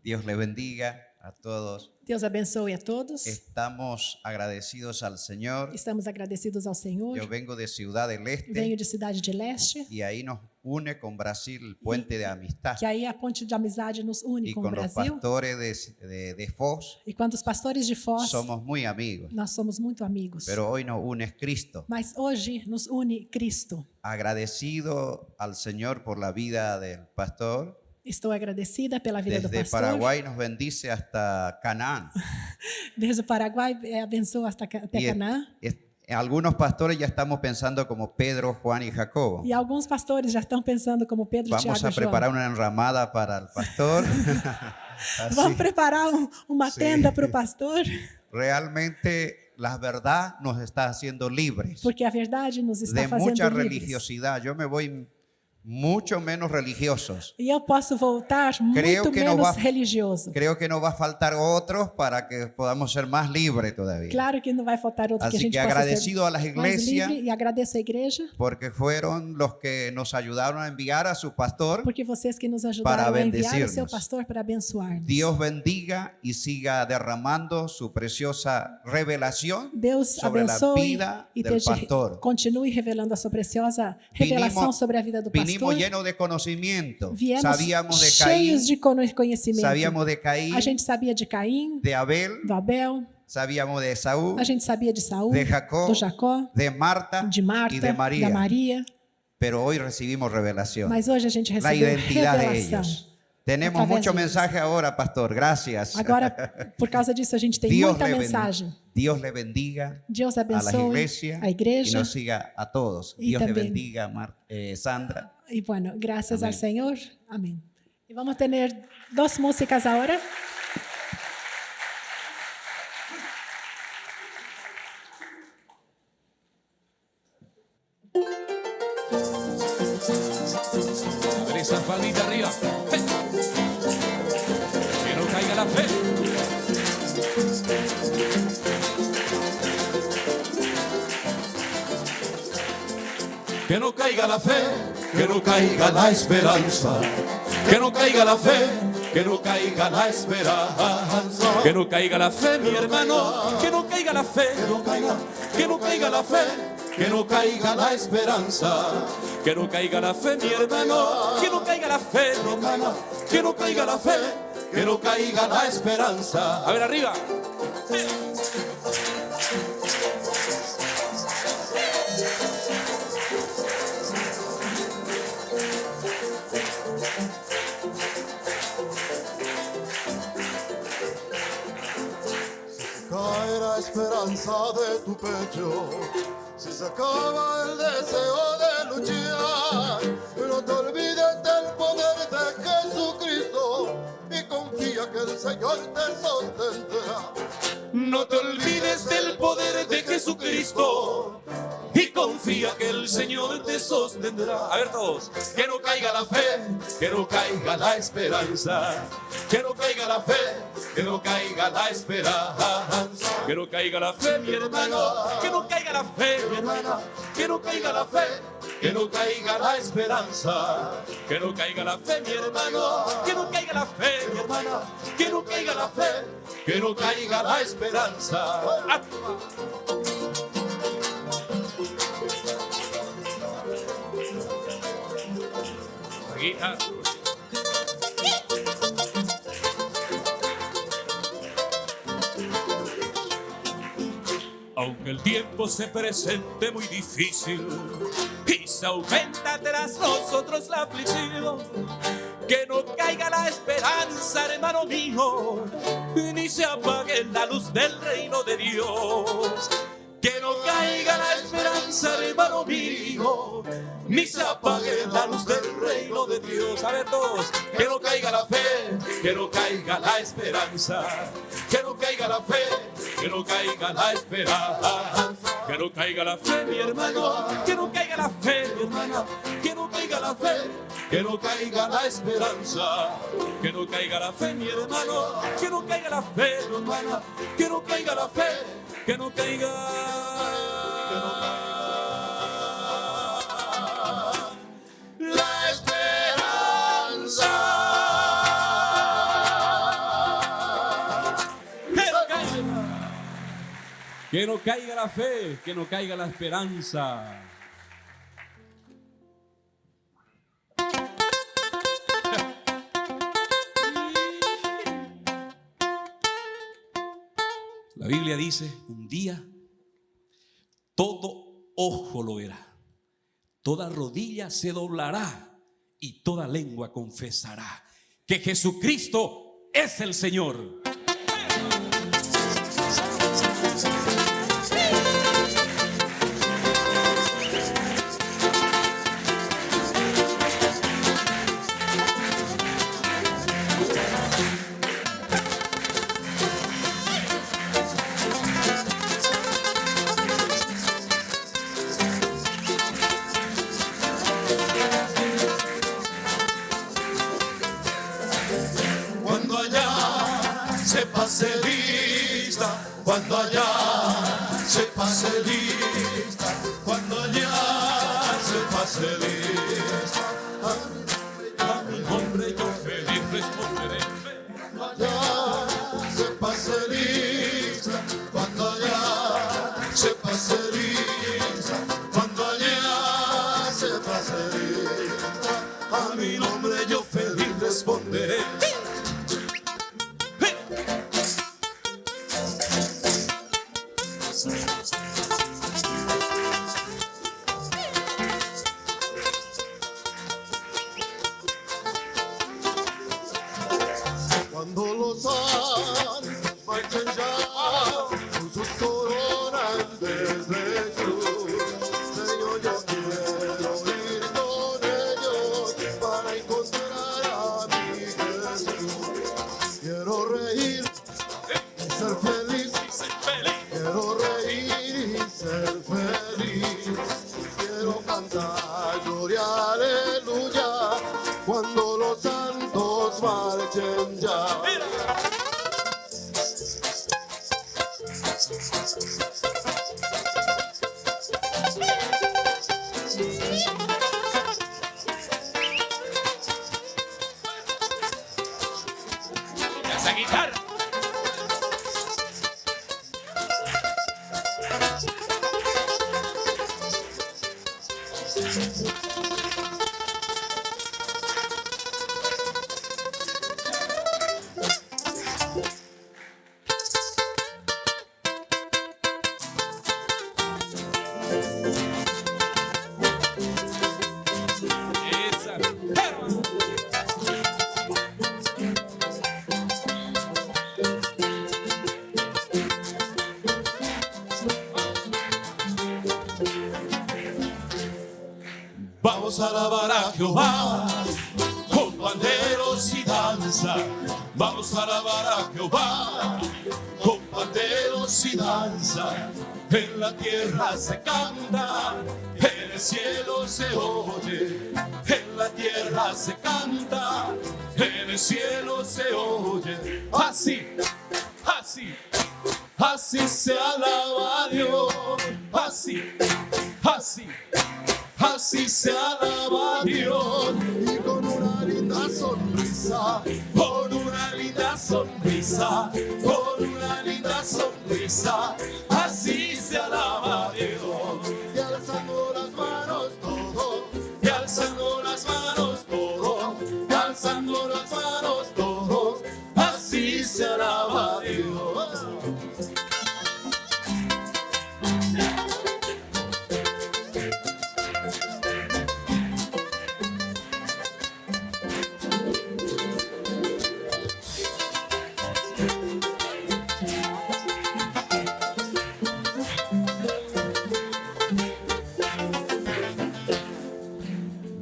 Dios les bendiga a todos. Deus abençoe a todos. Estamos agradecidos al Señor. Estamos agradecidos ao Senhor. Yo vengo de Ciudad del Este Venho de Cidade de Leste, y ahí nos une con Brasil el puente de amistad. que aí a ponte de amizade nos une Y com o con los Brasil. pastores de Foz E quando os pastores de Foz, somos muy amigos. nós somos muito amigos. Pero hoy nos une Cristo. Mas hoje nos une Cristo. Agradecido al Señor por la vida del pastor. Estou agradecida pela vida do Desde pastor. Paraguay nos bendice hasta Canaán. Desde o Paraguai abençoa até Y Canaã. Algunos pastores ya estamos pensando como Pedro, Juan y Jacobo. E alguns pastores já estão pensando como Pedro, Vamos Tiago a e João. preparar una enramada para el pastor. Así. Vamos preparar uma Sí. tenda para o pastor, Realmente la verdad nos está haciendo libres porque a verdade nos está de fazendo mucha livres. religiosidad. Yo me voy mucho menos religiosos. E eu posso voltar Creo muito que não menos vai- religioso. Creo que nos va a faltar otros para que podamos ser más libres todavía. Claro que não vai faltar outro que a Así gente que possa agradecido a las ser mais iglesias livre. E agradeço a igreja, porque fueron los que nos ayudaron a enviar a su pastor. porque vocês que nos ajudaram Para a enviar o seu bendecirnos. pastor para abençoar-nos. Dios bendiga y siga derramando su preciosa revelación Deus sobre la abençoe vida e del pastor. continue revelando a sua preciosa revelação sobre a vida do Vinimos pastor. llenos de conocimiento. Viemos Sabíamos de Caín, cheios de conhecimento. sabíamos de Caín, A gente sabia de Caim, de Abel, do Abel, sabíamos de Esaú, a gente sabia de Saul, de Jacob, do Jacó, de Marta de Marta, y de María. da Maria. Pero hoy recibimos revelación, Mas hoje a gente la recebeu identidad de revelação. ellos. Tenemos através mucho deles. mensaje ahora, pastor. Gracias. Agora, por causa disso, a gente tem muita mensagem. Dios le bendiga Deus a las abençoe iglesias a y igreja. nos siga a todos. Y Dios le también- bendiga, Sandra. E bueno, graças Amém. ao Senhor. Amém. E vamos ter duas músicas agora. A ver esa palmita arriba. ¡Hey! Que no caiga la fe. Que no caiga la fe, que no caiga la esperanza. Que no caiga la fe, que no caiga la esperanza. Que no caiga la fe, mi hermano. Que no caiga la fe, que no caiga la fe. Que no caiga la esperanza, que no caiga la fe, mi hermano, que no caiga la fe, que no caiga la fe, que no caiga la esperanza. A ver, arriba. Cae la esperanza de tu pecho, si se acaba el deseo de luchar, no te olvides del poder de Jesucristo y confía que el Señor te sostendrá. No te olvides del poder de Jesucristo y confía que el Señor te sostendrá. A ver todos. Que no caiga la fe, que no caiga la esperanza. Que no caiga la fe, que no caiga la esperanza. Que no caiga la fe, mi hermano. Que no caiga la fe, mi hermana. Que no caiga la fe, que no caiga la esperanza. Que no caiga la fe, mi hermano. Que no caiga la fe, mi hermana. Que no caiga la fe, que no caiga la esperanza. ¡Ah! Guita. Aunque el tiempo se presente muy difícil y se aumenta tras nosotros la aflicción, que no caiga la esperanza, hermano mío, ni se apague la luz del reino de Dios. Que no caiga la esperanza, hermano mío, ni se apague la luz del reino de Dios. A ver todos. Que no caiga la fe, que no caiga la esperanza. Que no caiga la fe, que no caiga la esperanza. Que no caiga la fe, mi hermano. Que no caiga la fe, mi hermana. Que no caiga la fe, que no caiga la esperanza. Que no caiga la fe, mi hermano. Que no caiga la fe, mi hermana. Que no caiga la fe, que no caiga. La esperanza. Que no caiga la fe, que no caiga la esperanza. La Biblia dice, un día todo ojo lo verá, toda rodilla se doblará y toda lengua confesará que Jesucristo es el Señor. Cuando allá se pase lista, cuando allá se pase lista, cuando allá se pase lista, A mi nombre yo feliz responderé. cuando allá se pase lista, cuando allá se pase lista, cuando allá se pase lista, a mi nombre yo feliz responderé. Cuando los santos marchen ya con sus coronas desde cruz, Señor, yo quiero ir con ellos para encontrar a mi Jesús. Quiero reír y ser feliz, quiero reír y ser feliz, quiero cantar gloria, aleluya, cuando los santos marchen ya. Esa guitarra. Esa. Vamos a alabar a Jehová con panderos y danza. Vamos a alabar a Jehová con panderos y danza. En la tierra se canta, en el cielo se oye. En la tierra se canta, en el cielo se oye. Así, así, así se alaba a Dios. Así, así. Así se alaba a Dios, y con una linda sonrisa, con una linda sonrisa, con una linda sonrisa, así se alaba a Dios. Y alzando las manos todos, y alzando las manos todos, y alzando las manos todos, así se alaba a Dios.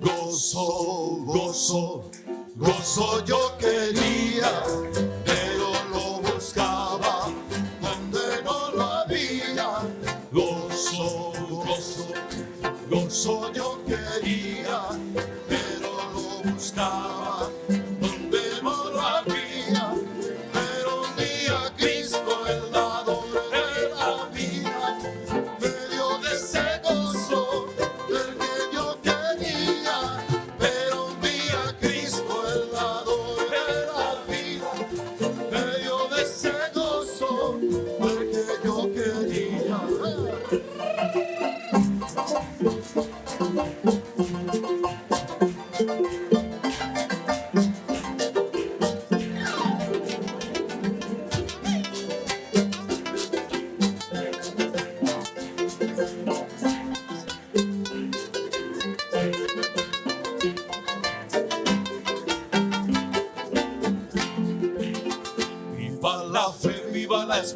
Gozo, gozo, gozo yo quería, pero lo buscaba donde no lo había. Gozo, gozo, gozo yo quería, pero lo buscaba donde no lo había. Pero un día Cristo, el dador de la vida, me dio de ese gozo del que yo quería. Pero un día Cristo, el dador de la vida, me dio de ese gozo del que yo quería.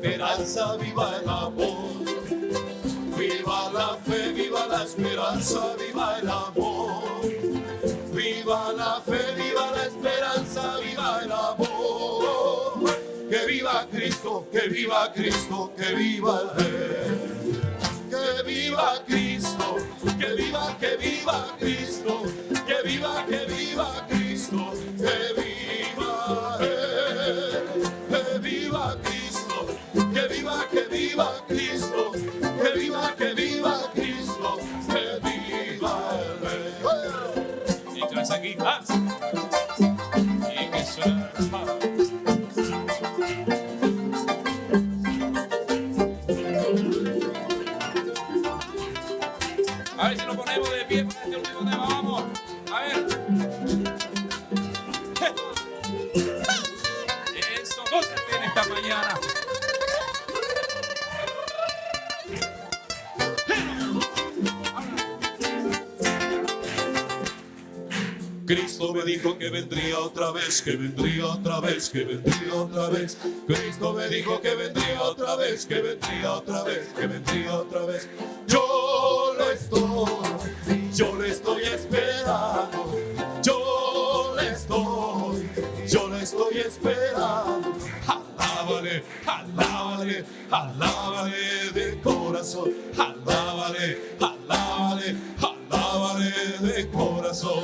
esperanza, viva el amor. Viva la fe, viva la esperanza, viva el amor. Viva la fe, viva la esperanza, viva el amor. Que viva Cristo, que viva Cristo, que viva el Rey. Que viva Cristo, que viva Cristo, que viva Cristo, que viva Él. Que viva Cristo, que viva Cristo, que viva Cristo, que viva el Rey. Y tras aquí más. Y que suena. A ver si nos ponemos de pie para este último tema, vamos. A ver. Eso, gózate en esta mañana. Cristo me dijo que vendría otra vez, que vendría otra vez, que vendría otra vez. Cristo me dijo que vendría otra vez, que vendría otra vez, que vendría otra vez. Yo le estoy esperando. Yo le estoy esperando. Alábale, alábale, alábale de corazón. Alábale, alábale, alábale de corazón.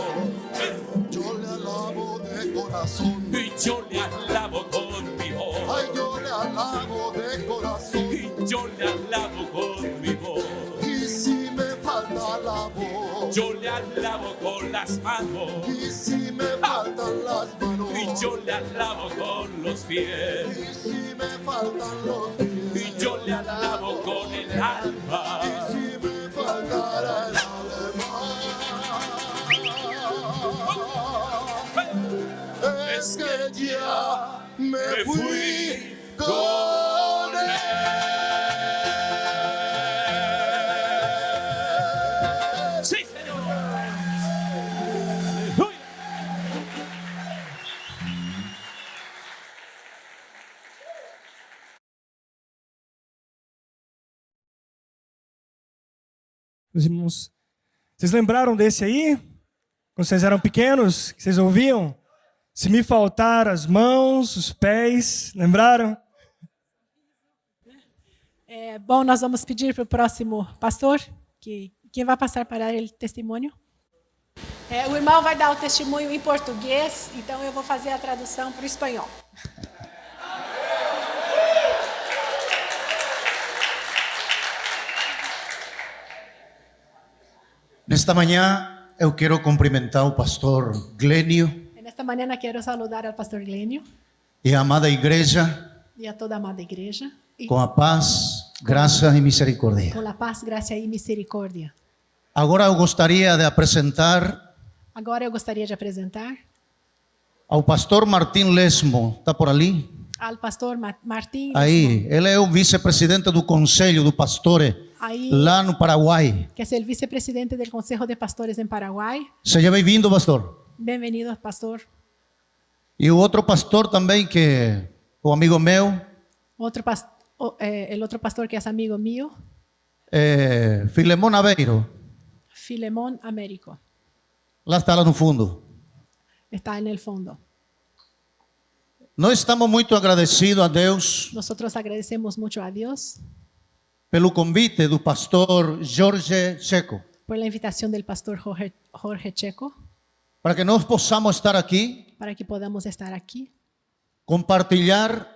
Yo le alabo de corazón. Y yo le alabo con mi voz. Ay, yo le alabo de corazón. Y yo le alabo con mi voz. Y si me falta la voz, Yo le alabo con las manos. y si me faltan las manos, Y yo le alabo con los pies. y si me faltan los pies, Y yo le alabo con el alma. y si me faltara el alma, es que ya me fui con él. Sí, Señor. Aleluya. Meus irmãos, vocês lembraram desse aí? Quando vocês eram pequenos, vocês ouviam? Se me faltar as mãos, os pés, lembraram? Bom, nós vamos pedir para o próximo pastor, quem vai passar para ele testemunho. O irmão vai dar o testemunho em português, então eu vou fazer a tradução para o espanhol. Nesta manhã eu quero cumprimentar o pastor Glênio Nesta manhã quero saludar ao pastor Glênio e a amada igreja e a toda a amada igreja, e com a paz, graça e misericórdia. com a paz, graça e misericórdia. Agora eu gostaria de apresentar Agora eu gostaria de apresentar ao pastor Martim Lesmo. Está por ali? ao pastor Martim. Aí, ele é o vice-presidente do Conselho do Pastores Aí, lá no Paraguai. que é o vice-presidente do Conselho de Pastores em Paraguai. Seja bem-vindo, pastor. Bem-vindo, pastor. E o outro pastor também, que é o amigo meu, O outro pastor que é amigo meu, Filemón Aveiro. Filemón Américo, Lá está, lá no fundo. está no fundo. Nós estamos muito agradecidos a Deus Nosotros agradecemos mucho a Dios pelo convite do pastor Jorge Checo, por la invitación del pastor Jorge Checo para que nós possamos estar aqui, para que podamos estar aquí. compartilhar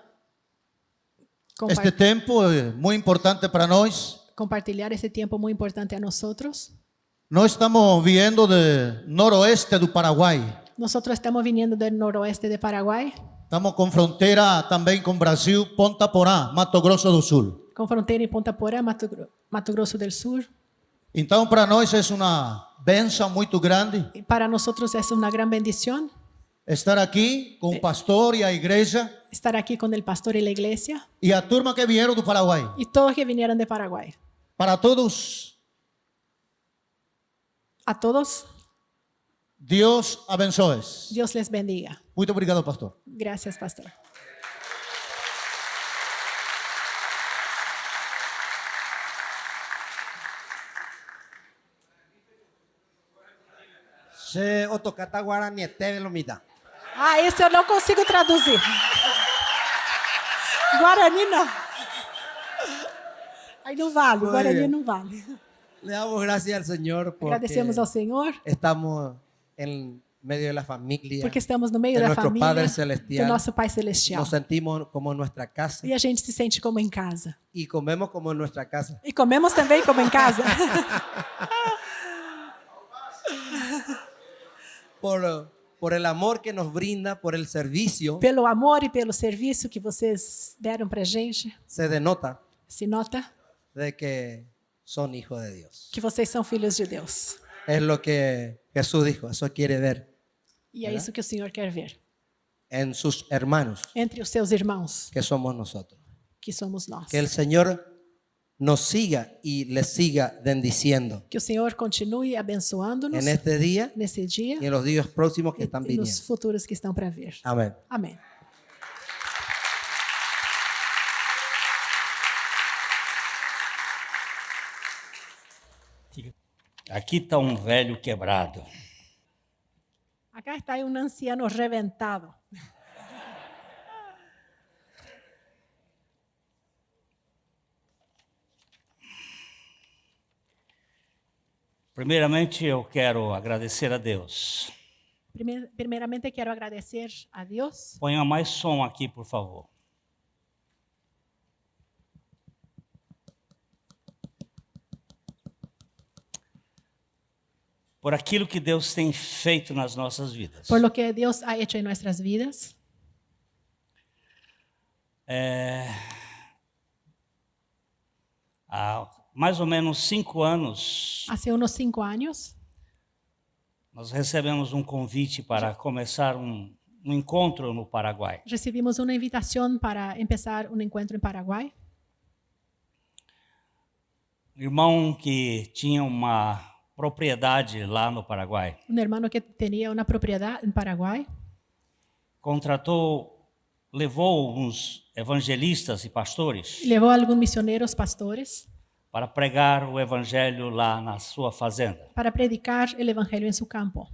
Compar- este tempo muito importante para nós. compartilhar ese tiempo muy importante a nosotros. Nós estamos vindo de noroeste do Paraguai. Nosotros estamos viniendo del noroeste de Paraguay, Estamos com fronteira também com Brasil, Ponta Porã, Mato Grosso do Sul. con frontera en Ponta Porã, Mato Grosso del Sur. Então, para nós é uma bênção muito grande Y para nosotros es una gran bendición estar aqui com o pastor e a igreja estar aquí con el pastor y la iglesia e a turma que vieram do Paraguai. y todos que vinieron de Paraguay. Para todos, A todos, Deus abençoe. Dios les bendiga. Muito obrigado, pastor. Gracias, pastor. Se otokata guarani eteve lomita. Ah, esse eu não consigo traduzir. Guarani não. Aí não vale, Muy Guarani bien. não vale. Le damos gracias al Señor porque Agradecemos ao Senhor, estamos en medio de la familia. porque estamos no meio de da nuestro família Padre Celestial. do nosso Pai Celestial. Nos sentimos como en nuestra casa E a gente se sente como em casa. y comemos como en nuestra casa. E comemos também como em casa. Por el amor que nos brinda, por el servicio, Pelo amor e pelo serviço que vocês deram pra gente, se denota se nota de que son hijos de Dios. que vocês são filhos de Deus. Es lo que Jesús dijo, eso quiere ver E é isso que o Senhor quer ver en sus hermanos, entre os seus irmãos, que somos nosotros. que somos nós. Que el Señor nos siga y les siga bendiciendo Que o Senhor continue abençoando-nos en este día nesse dia y en los días próximos que e están nos viniendo. futuros que estão para vir. Amén. Amém. Aqui está um velho quebrado. Acá está aí um anciano reventado. Primeiramente, eu quero agradecer a Deus. Primeiramente, quero agradecer a Deus. Ponha mais som aqui, por favor. Por aquilo que Deus tem feito nas nossas vidas. Por lo que Deus ha hecho em nossas vidas. Há mais ou menos 5 anos, Há uns 5 anos, nós recebemos um convite para começar um encontro no Paraguai. recebimos uma invitação para começar um encontro em Paraguai. Um irmão que tinha uma propriedade lá no Paraguai Um hermano que tinha uma propriedade em Paraguai levou uns evangelistas e pastores levou alguns missioneiros pastores para pregar o evangelho lá na sua fazenda. para predicar o evangelho em seu campo.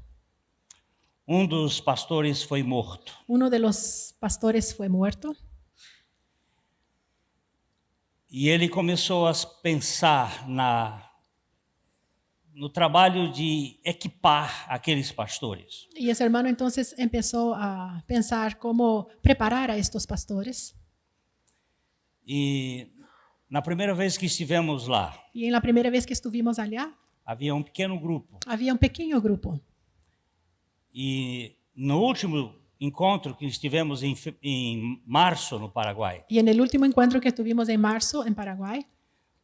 Um dos pastores foi morto. Uno de los pastores foi morto E ele começou a pensar no trabalho de equipar aqueles pastores. e esse hermano então começou a pensar como preparar a estes pastores. E na primeira vez que estivemos lá, E na primeira vez que estivemos allá, havia um pequeno grupo. havia um pequeno grupo. E no último encontro que estivemos em março no Paraguai, E no último encontro que tivemos em março em Paraguai,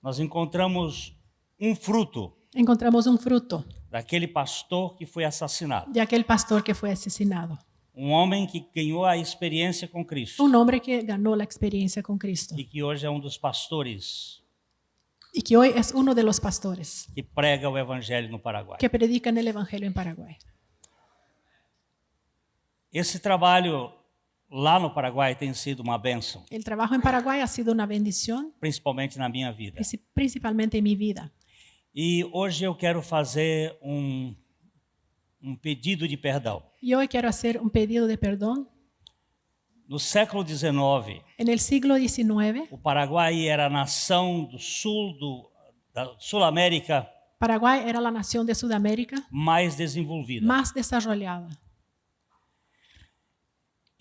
nós encontramos um fruto encontramos um fruto daquele pastor que foi assassinado. de aquele pastor que foi assassinado. Um homem que ganhou a experiência com Cristo Um homem que ganhou a experiência com Cristo e que hoje é um dos pastores e que hoje é um dos pastores que prega o evangelho no Paraguai. que predica o evangelho em Paraguai. Esse trabalho lá no Paraguai tem sido uma bênção, O trabalho em Paraguai ha sido uma bendição, principalmente na minha vida. principalmente em minha vida. E hoje eu quero fazer um pedido de perdão. E hoje quero fazer um pedido de perdão. No século XIX, No siglo XIX, o Paraguai era a nação do sul da Sul-América Paraguai era a nação de Sudamérica mais desenvolvida. mais desarrollada.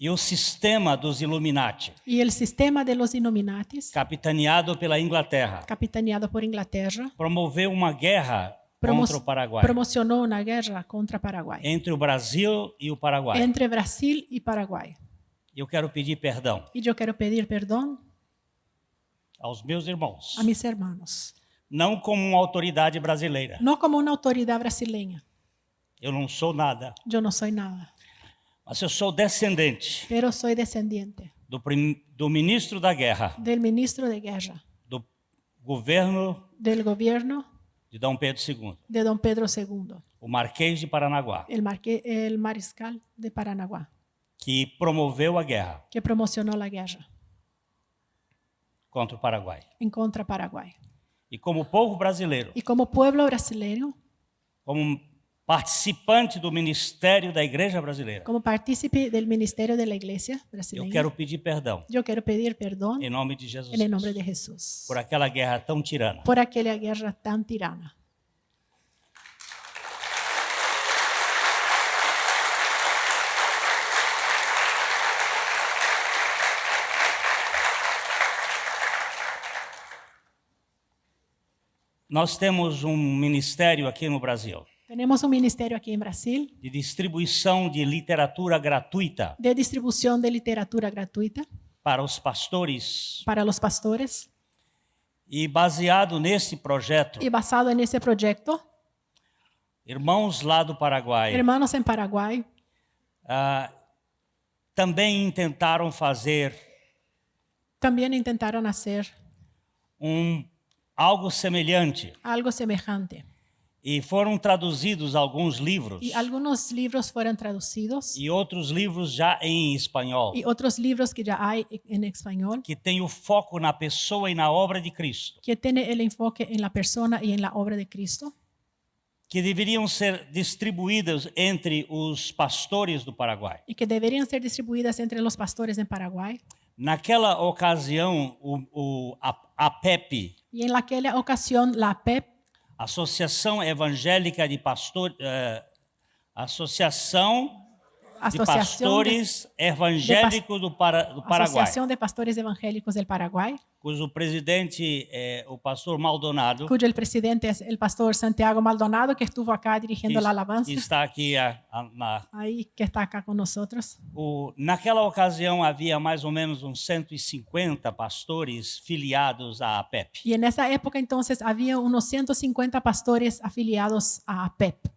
E o sistema dos Illuminati, E o sistema de los Illuminatis, capitaneado pela Inglaterra, capitaneado por Inglaterra, promoveu uma guerra contra o Paraguai, promocionou uma guerra contra Paraguai, entre o Brasil e o Paraguai. entre Brasil e Paraguai. Eu quero pedir perdão E eu quero pedir perdão aos meus irmãos, a mis hermanos, não como uma autoridade brasileira. não como uma autoridade brasileira. Eu não sou nada, Eu não sou nada, mas eu sou descendente pero sou descendiente do ministro da guerra, del ministro de guerra do governo del gobierno de Dom Pedro II, de Dom Pedro II, o Marquês de Paranaguá, el mariscal de Paranaguá, que promoveu a guerra que promocionou a guerra contra o Paraguai. em contra Paraguai. E como povo brasileiro, E como pueblo brasileiro, como participante do ministério da Igreja Brasileira, como partícipe del ministerio de la Iglesia eu brasileña, quero pedir perdão, yo quiero pedir perdón em nome de Jesus, en el nombre de Jesús por aquela guerra tão tirana. por aquella guerra tan tirana. Nós temos um ministério aqui no Brasil Tenemos un ministerio aquí en Brasil de distribuição de literatura gratuita de distribución de literatura gratuita para os pastores. para los pastores. E baseado nesse projeto, Y basado en ese proyecto, irmãos lá do Paraguai hermanos en Paraguay também tentaram fazer también intentaron hacer algo semelhante. algo semejante. E foram traduzidos alguns livros Y algunos libros fueron traducidos e outros livros já em espanhol, y otros libros que ya hay en español, que tem o foco na pessoa e na obra de Cristo, que tiene el enfoque en la persona y en la obra de Cristo, que deveriam ser distribuídos entre os pastores do Paraguai. y que deberían ser distribuidas entre los pastores en Paraguay. Naquela ocasião, a APEP, Y en aquella ocasión, la APEP, Associação Evangélica de Associação de Pastores Evangélicos do Paraguai, Asociación de Pastores Evangélicos del Paraguay, cujo presidente é o pastor Maldonado, cuyo el presidente es el pastor Santiago Maldonado, que estuvo acá dirigiendo la alabanza, que está aqui ahí que está acá con nosotros. Naquela ocasião havia mais ou menos uns 150 pastores filiados à APEP. Y en esa época entonces había unos 150 pastores afiliados a APEP.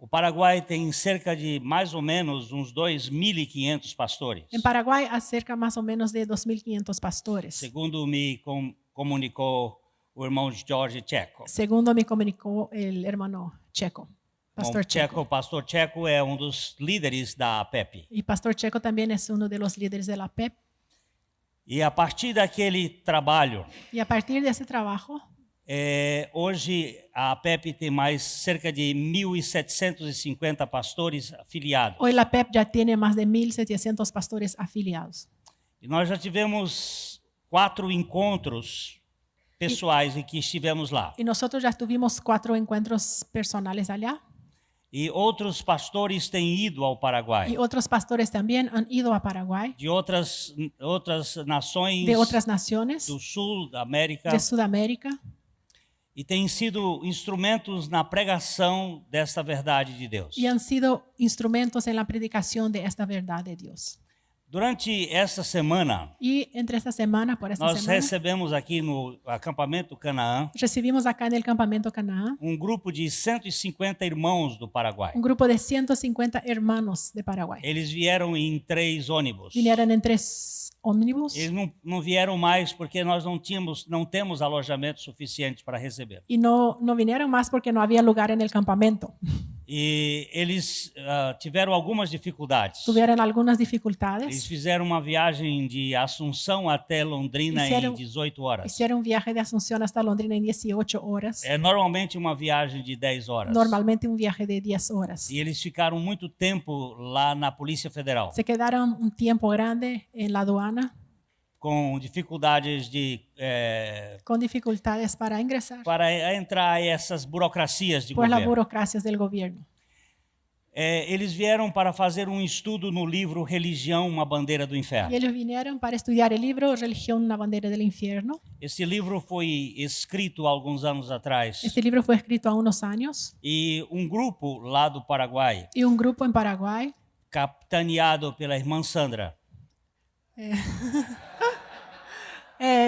O Paraguai tem cerca de mais ou menos uns 2.500 pastores, En Paraguay hay cerca más o menos de 2.500 pastores, segundo me comunicou o irmão Jorge Checo. segundo me comunicó el hermano Checo, Pastor Checo. O pastor Checo é um dos líderes da APEP. Y Pastor Checo también es uno de los líderes de la APEP. E a partir daquele trabalho, Y a partir de ese trabajo, hoje a APEP tem mais cerca de 1.750 pastores afiliados. hoy la APEP ya tiene más de 1.700 pastores afiliados. E nós já tivemos 4 encontros pessoais em que estivemos lá. Y nosotros ya tuvimos 4 encuentros personales allá. E outros pastores têm ido ao Paraguai, Y otros pastores también han ido a Paraguay, de outras nações de otras naciones, do sul da América, de Sudamérica, e têm sido instrumentos na pregação desta verdade de Deus. y han sido instrumentos en la predicación de esta verdad de Dios. Durante esta semana, Y entre esta semana, por esta nós semana, recebemos aqui no acampamento Canaã recibimos acá en el campamento Canaán grupo de 150 irmãos do Paraguai. un grupo de 150 hermanos de Paraguay. Eles vieram em 3 ônibus. Vinieron en 3 ómnibus Eles não vieram mais porque nós não temos alojamento suficiente para receber. y no vinieron más porque no había lugar en el campamento. E eles tiveram algumas dificuldades. Tuvieron algunas Eles dificultades. fizeram uma viagem de Assunção até Londrina Hicieron- em 18 horas. Hicieron un viaje de Asunción hasta Londrina en 18 horas. É normalmente uma viagem de 10 horas. Normalmente un viaje de 10 horas. E eles ficaram muito tempo lá na Polícia Federal, Se quedaron un tiempo grande en la aduana com dificuldades con dificultades para ingresar para entrar essas burocracias de por las governo. burocracias del gobierno. Eles vieram para fazer um estudo no livro Religião, uma bandeira do Y inferno. ellos vinieron para estudiar el libro Religión, una bandera del infierno. Esse livro foi escrito há alguns anos atrás Este libro fue escrito há unos años e um grupo lá do Paraguai, y un grupo en Paraguay, capitaneado pela irmã Sandra,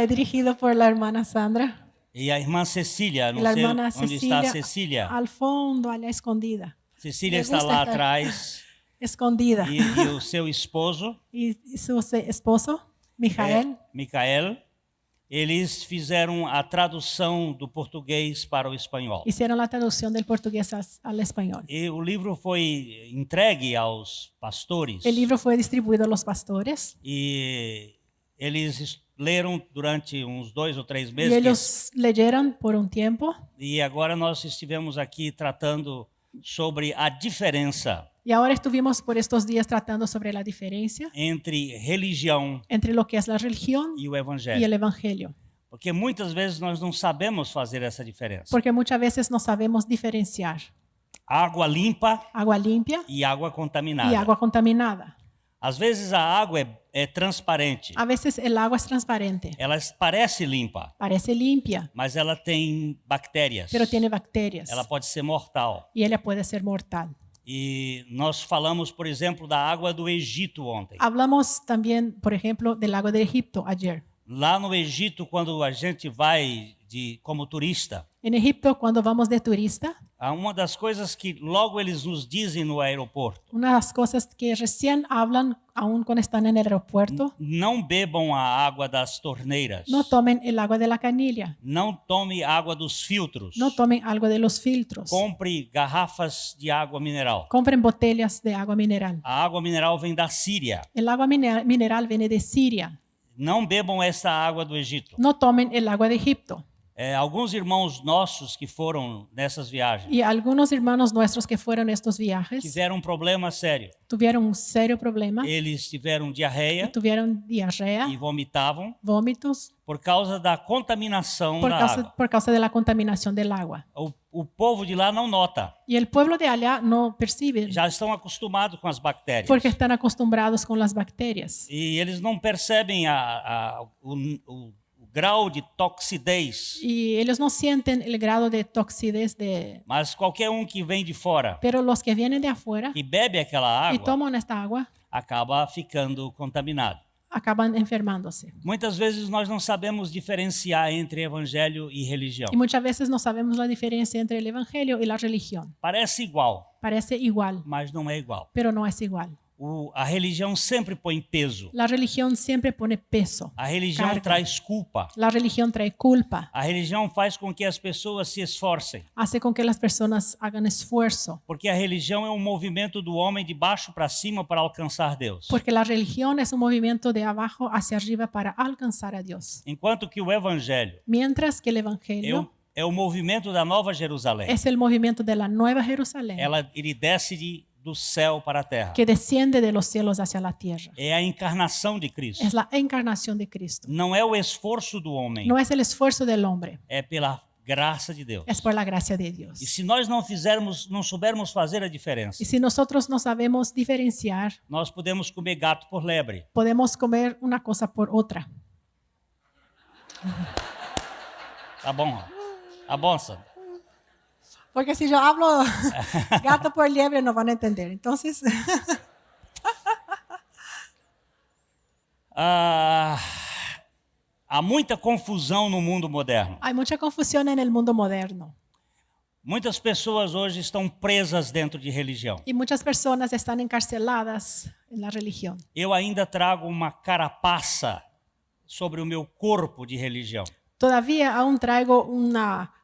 dirigido por la hermana Sandra e a irmã Cecília, y não la sei hermana onde está a Cecilia Cecília. al fondo, allá escondida. Cecília Me está gusta lá estar- atrás Escondida. e o seu esposo, Y su esposo, Mijael, Micael, eles fizeram a tradução do português para o espanhol. hicieron la traducción del portugués al español. E o livro foi entregue aos pastores El libro fue distribuido a los pastores e eles leram durante uns 2 ou 3 y meses ellos leyeron por un tiempo e agora nós estivemos aqui tratando sobre a diferença Y ahora estuvimos por estos días tratando sobre la diferencia entre religião entre lo que es la religión e o y evangelho. el evangelio. Porque muitas vezes nós não sabemos fazer essa diferença. Porque muchas veces no sabemos diferenciar Água limpa agua limpia e água contaminada. y agua contaminada. Às vezes a água é transparente. A veces el agua es transparente, Ela parece limpa, parece limpia, mas ela tem bactérias. pero tiene bacterias Ela pode ser mortal. y ella puede ser mortal. E nós falamos, por exemplo, da água do Egito ontem. Hablamos también, por ejemplo, del agua de Egipto ayer. Lá no Egito, quando a gente vai como turista, En Egipto, cuando vamos de turista, uma das coisas que logo eles nos dizem no aeroporto: una de las cosas que recién hablan, aún cuando están en el aeropuerto, não bebam a água das torneiras. no tomen el agua de la canilla, Não tome água dos filtros. no tomen algo de los filtros, Compre garrafas de água mineral. compren botellas de agua mineral. A água mineral vem da Síria. El agua mineral viene de Siria. Não bebam essa água do Egito. No tomen el agua de Egipto. Alguns irmãos nossos que foram nessas viagens Y algunos hermanos nuestros que fueron a estos viajes tiveram um problema sério. tuvieron un serio problema Eles tiveram y diarreia tuvieron diarrea, e vomitavam vómitos, por causa da contaminação da água. por causa de la contaminación del agua. O povo de lá não nota. Y el pueblo de allá no percibe Já estão acostumados com as bactérias. porque están acostumbrados con las bacterias. E eles não percebem o grau de toxidez. Y ellos no sienten el grado de toxidez Mas qualquer que vem de fora pero los que vienen de afuera e bebe aquela y água toman esta agua acaba ficando contaminado. acaban enfermándose. Muitas vezes nós não sabemos diferenciar entre evangelho e religião. Y muchas veces no sabemos la diferencia entre el evangelio y la religión. Parece igual, Parece igual, mas não é igual. pero no es igual. A religião sempre põe peso. La religión siempre pone peso. A religião Carga. traz culpa. La religión trae culpa, A religião faz com que as pessoas se esforcem. hace con que las personas hagan esfuerzo, Porque a religião é um movimento do homem de baixo para cima para alcançar Deus. porque la religión es un movimiento de abajo hacia arriba para alcanzar a Dios. Enquanto que o evangelho Mientras que el evangelio é o movimento da Nova Jerusalém. es el movimiento de la Nueva Jerusalén, Ele desce do céu para a terra. que desciende de los cielos hacia la tierra. É a encarnação de Cristo. Es la encarnación de Cristo. Não é o esforço do homem, No es el esfuerzo del hombre, é pela graça de Deus. es por la gracia de Dios. E se nós não soubermos fazer a diferença, Y si nosotros no sabemos diferenciar, nós podemos comer gato por lebre. podemos comer una cosa por otra. Tá bom? Tá bom, Sandra? Porque si yo hablo gato por liebre no van a entender. Entonces, Há muita confusão no mundo moderno. hay mucha confusión en el mundo moderno. Muitas pessoas hoje estão presas dentro de religião. Y muchas personas están encarceladas en la religión. Eu ainda trago uma carapaça sobre o meu corpo de religião. Todavía aún traigo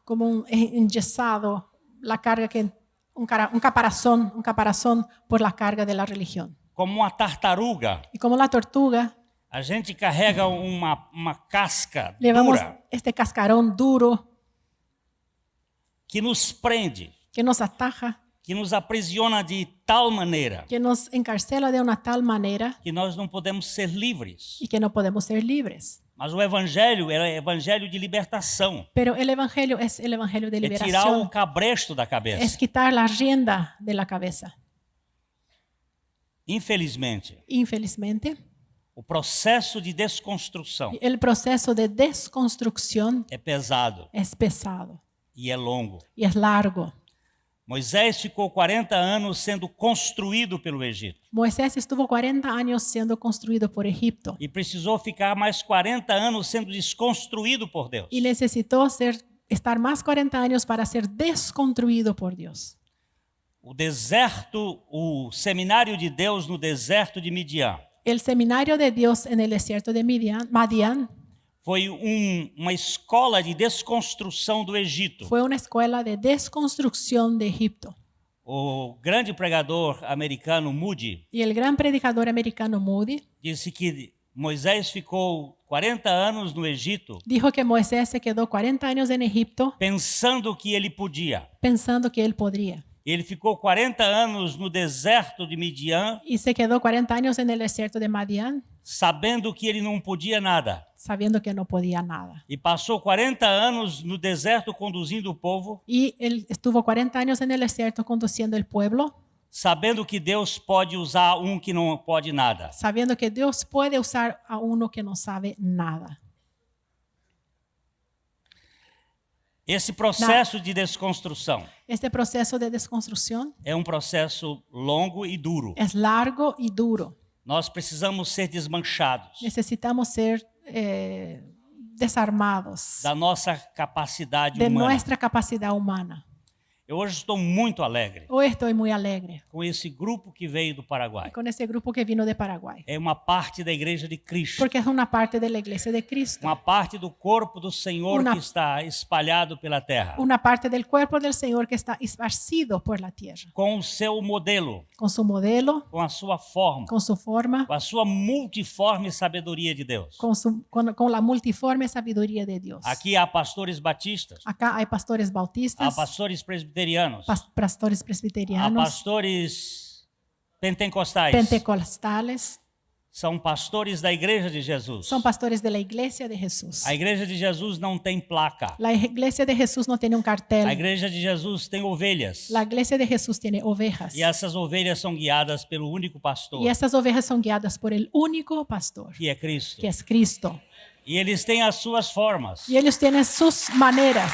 como un enyesado, la carga que un caparazón por la carga de la religión. Como uma tartaruga, Y como la tortuga, a gente carrega uma casca llevamos dura este cascarón duro que nos prende, que nos ataja, que nos aprisiona de tal maneira que nos encarcela de una tal manera que nós não podemos ser livres. y que no podemos ser libres. Mas o evangelho é evangelho de libertação. Pero el evangelio es el evangelio de É tirar o liberación. cabresto da Es cabeça. quitar la rienda de la cabeza. Infelizmente, Infelizmente, o processo de desconstrução el proceso de desconstrucción é pesado es pesado e é longo. y es largo. Moisés ficou 40 anos sendo construído pelo Egito Moisés estuvo 40 años siendo construido por Egipto e precisou ficar mais 40 anos sendo desconstruído por Deus. y necesitó estar más 40 años para ser desconstruido por Dios. O deserto, o seminário de Deus no deserto de Midian El seminario de Dios en el desierto de Madián foi uma escola de desconstrução do Egito. fue una escuela de desconstrucción de Egipto. O grande pregador americano Moody Y el gran predicador americano Moody disse que Moisés ficou 40 anos no Egito dijo que Moisés se quedó 40 años en Egipto pensando que ele podia. pensando que él podría. Ele ficou 40 anos no deserto de Midian, y se quedó 40 años en el desierto de Madián, sabendo que ele não podia nada. sabiendo que no podía nada. E passou 40 anos no deserto conduzindo o povo, Y él estuvo 40 años en el desierto conduciendo el pueblo, sabendo que Deus pode usar que não pode nada. sabiendo que Dios puede usar a uno que no sabe nada. Esse processo de desconstrução Este proceso de desconstrucción é um processo longo e duro. es largo y duro. Nós precisamos ser desmanchados Necesitamos ser desarmados da nossa capacidade de humana. nuestra capacidad humana. Eu hoje estou muito alegre Hoy estoy muy alegre com esse grupo que veio do Paraguai. con este grupo que vino de Paraguay, É uma parte da Igreja de Cristo, porque es una parte de la iglesia de Cristo, uma parte do corpo do Senhor Uma- que está espalhado pela terra, una parte del cuerpo del Señor que está esparcido por la tierra, com o seu modelo, con su modelo, com a sua forma, con su forma, com a sua multiforme sabedoria de Deus. con la multiforme sabiduría de Dios. Aqui há pastores batistas, Acá hay pastores há bautistas, pastores presbiterianos, pastores há presbiterianos, pastores pentecostais. pentecostales, São pastores da Igreja de Jesus. son pastores de la iglesia de Jesús. A Igreja de Jesus não tem placa. La iglesia de Jesús no tiene un A cartel. Igreja de Jesus tem ovelhas. La iglesia de Jesús tiene ovejas. E essas ovelhas são guiadas pelo único pastor, Y estas ovejas son guiadas por el único pastor, que é Cristo. que es Cristo. E eles têm as suas formas. Y ellos tienen sus maneras.